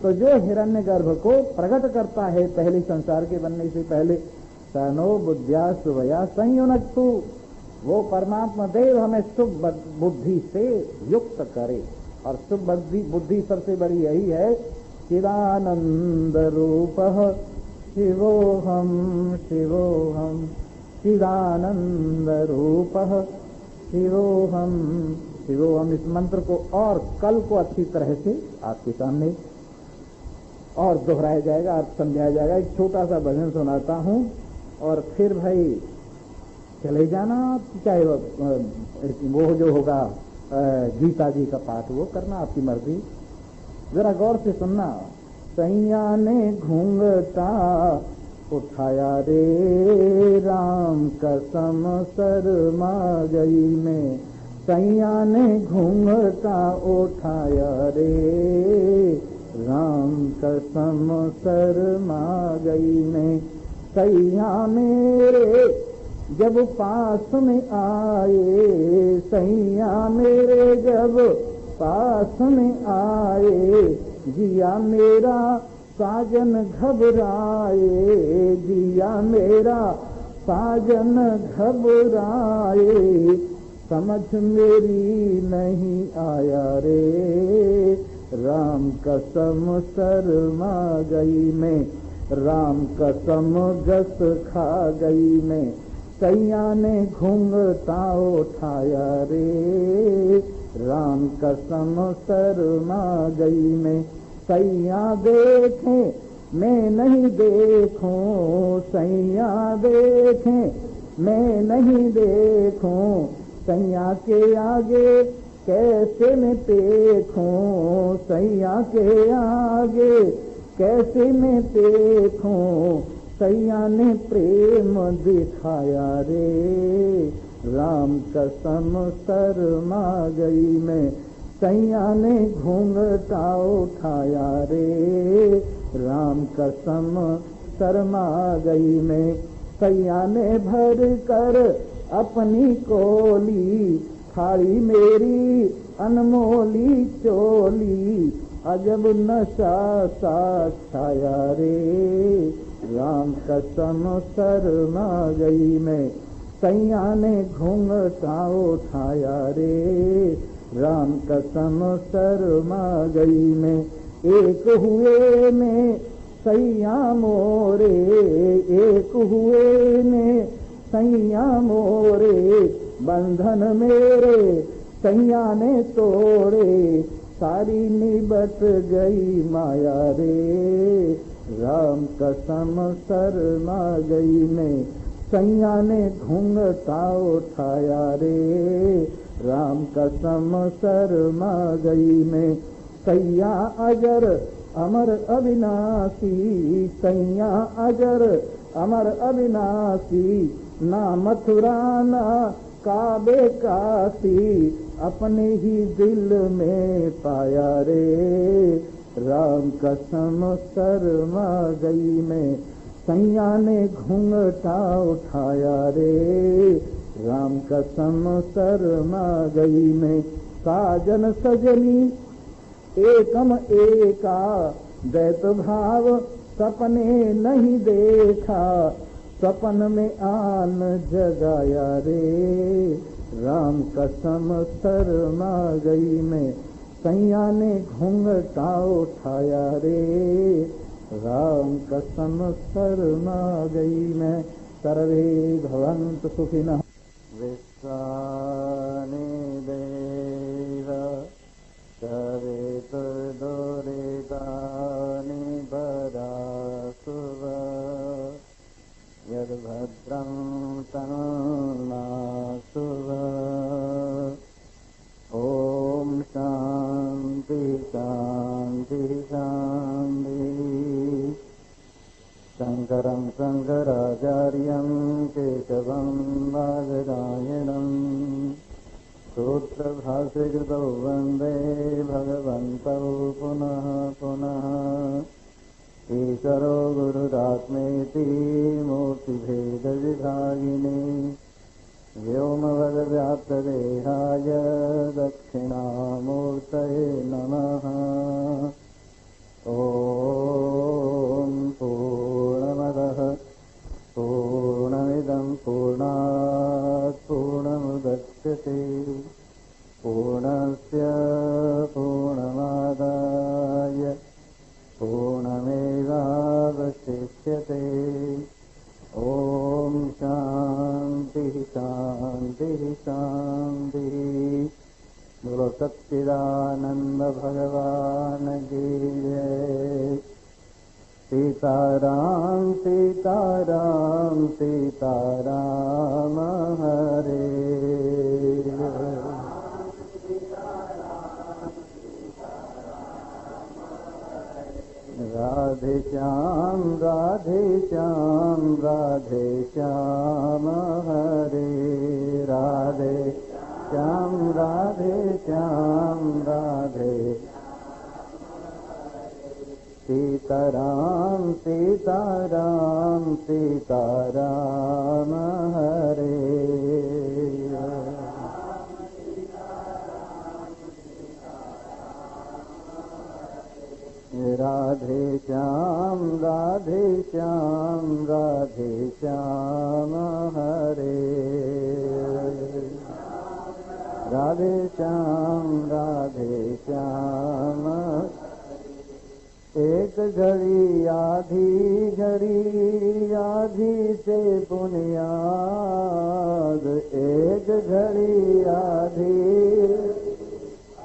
तो जो हिरण्यगर्भ को प्रकट करता है पहले संसार के बनने से पहले, तनो बुद्ध्या सुवया संयुनक्तु, वो परमात्मा देव हमें शुभ बुद्धि से युक्त करे। और शुभ बुद्धि सबसे बड़ी यही है, चिदानंद रूपः शिवोहम शिवोहम, चिदानंद रूपः शिवोहम शिवोहम। इस मंत्र को और कल को अच्छी तरह से आपके सामने और दोहराया जाएगा, अर्थ समझाया जाएगा। एक छोटा सा भजन सुनाता हूँ और फिर भाई चले जाना, चाहे वो जो होगा गीता जी का पाठ वो करना, आपकी मर्जी। जरा गौर से सुनना। सैया ने घूंघटा उठाया रे, राम कसम शर्मा गई मैं। सैया ने घूंघटा उठाया रे, राम कसम शर्मा गई मैं। सैया मेरे जब पास में आए, सैया मेरे जब पास में आए, जिया मेरा साजन घबराए, जिया मेरा साजन घबराए, समझ मेरी नहीं आया रे। राम कसम शर्मा गई मैं, राम कसम गस खा गई मैं, सैया ने घूंघटा उठाया रे। राम कसम शर्मा गई मैं, सैया देखे मैं नहीं देखूं, सैया देखे मैं नहीं देखूं, सैया के आगे कैसे मैं देखूं, सैया के आगे कैसे मैं देखूं, सैया ने प्रेम दिखाया रे। राम कसम शर्मा गई मैं, सैया ने घूंघटा उठाया रे। राम कसम शर्मा गई मैं, सैया ने भर कर अपनी कोली, थाली मेरी अनमोली चोली, अजब नशा सा छाया रे। राम कसम शर्मा गई मैं, सैया ने घूंघटा उठाया रे। राम कसम शर्मा गई मैं, एक हुए में सैया मोरे, एक हुए में सैया मोरे, बंधन मेरे सैया ने तोड़े, सारी निबट गई माया रे। राम कसम शर्मा गई मैं, सैया ने घूंघटा उठाया रे। राम कसम शर्मा गई मैं, सैया अजर अमर अविनाशी, सैया अजर अमर अविनाशी, ना मथुरा ना काबे काशी, अपने ही दिल में पाया रे। राम कसम शर्मा गई मैं, सैया ने घूंघटा उठाया रे। राम कसम शर्मा गई मैं, साजन सजनी एकम एका, दैत भाव सपने नहीं देखा, सपन में आन जगाया रे। राम कसम शर्मा गई मैं, सैया ने घूंघटा उठाया रे। राम कसम शर्मा गई मैं, सर्वे भवन्तु सुखिनः। विश्वानि देव सवितुर्दुरितानि बरासुव, यद्भद्रं तन्नासुव। ॐ शान्ति शान्ति शान्तिः। शङ्करं शङ्कराचार्यं केशवं बादरायणं, सूत्रभाष्यकृतौ वन्दे भगवन्तौ पुनः पुनः। ईश्वरो गुरुरात्मेति मूर्तिभेदविभागिने, व्योमवद्व्याप्तदेहाय दक्षिणामूर्तये नमः। ॐ पूर्णमदः पूर्णमिदं पूर्णात् पूर्णमुदच्यते, पूर्णस्य पूर्णमादाय पूर्णमेवावशिष्यते। ॐ शान्तिः शान्तिः शान्तिः। बोलो सच्चिदानंद भगवान की जय। सीताराम सीताराम सीताराम हरे राधे श्याम राधे श्याम राधे श्याम हरे राधे श्याम राधे श्याम राधे। सीताराम सीताराम सीताराम हरे राधे श्याम राधे श्याम राधे श्याम हरे राधे श्याम राधे श्याम। एक घड़ी आधी से बुनियाद, एक घड़ी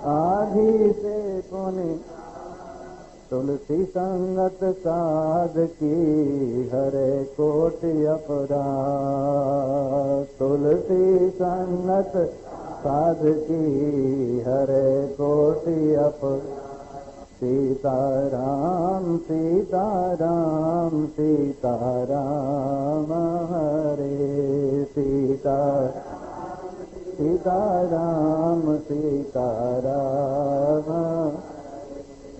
आधी से बुनियाद। तुलसी संगत साध की हरे कोटि अपराध, तुलसी संगत साध की हरे कोटि अपराध। सीताराम सीताराम सीताराम हरे सीताराम सीताराम।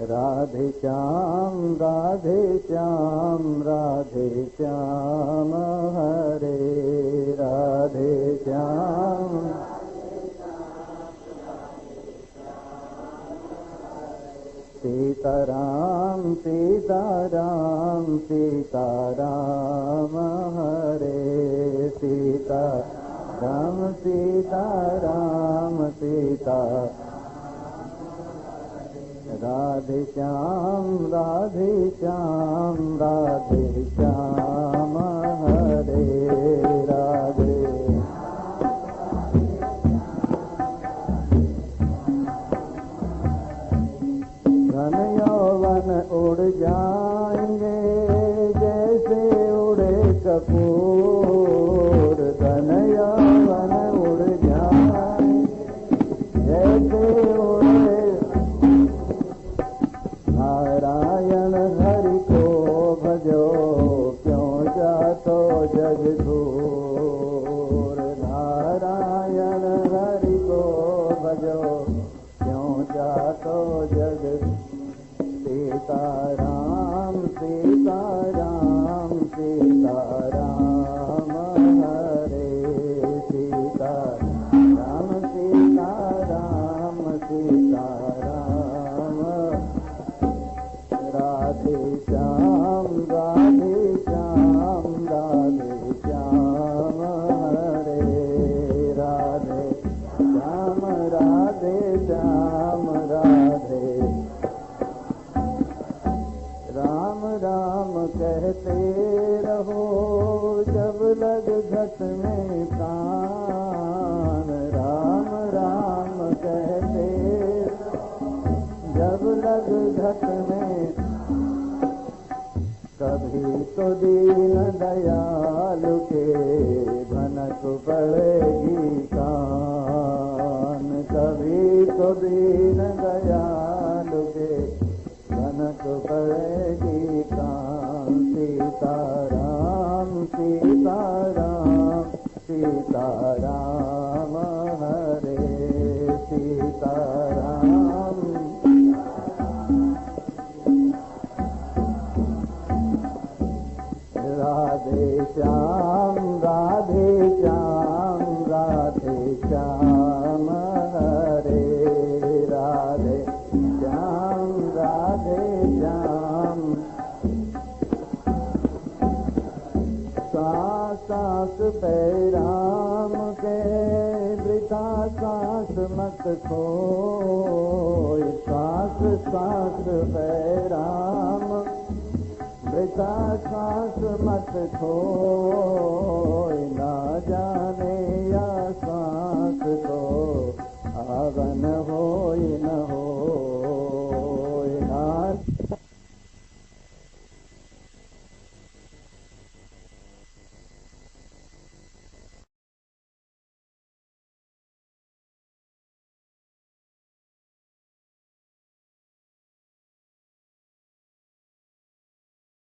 राधे श्याम राधे श्याम राधे श्याम हरे राधे श्याम। सीताराम सीताराम सीताराम हरे सीताराम सीताराम सीता। राधे श्याम राधे श्याम राधे श्याम हरे राधे। धन यौवन उड़ जाएंगे जैसे उड़े कपूर, धन यौवन उड़ जाएंगे जैसे उड़े। नारायण हरि को भजो क्यों जातो जग दूर, नारायण हरि को भजो क्यों जातो जग। सीताराम सीताराम सीताराम हरे सीताराम सीताराम सीताराम। राधे श्याम राधे श्याम राधे श्याम हरे राधे श्याम राधे श्याम राधे। राम राम कहते रहो जब लग घट में प्राण, राम राम कहते जब लग घट में। कभी तो दीन दयालु के भनक पड़ेगी कान, कभी तो दीन दयालु के भनक पड़ेगी कान। सीताराम सीताराम सीताराम हरे सीताराम। राधे श्याम राधे श्याम राधे श्याम हरे राधे श्याम राधे श्याम। सांस सांस पे राम के वृथा सांस मत खोई, सांस सांस पे राम वृथा सांस मत खोई। ना जा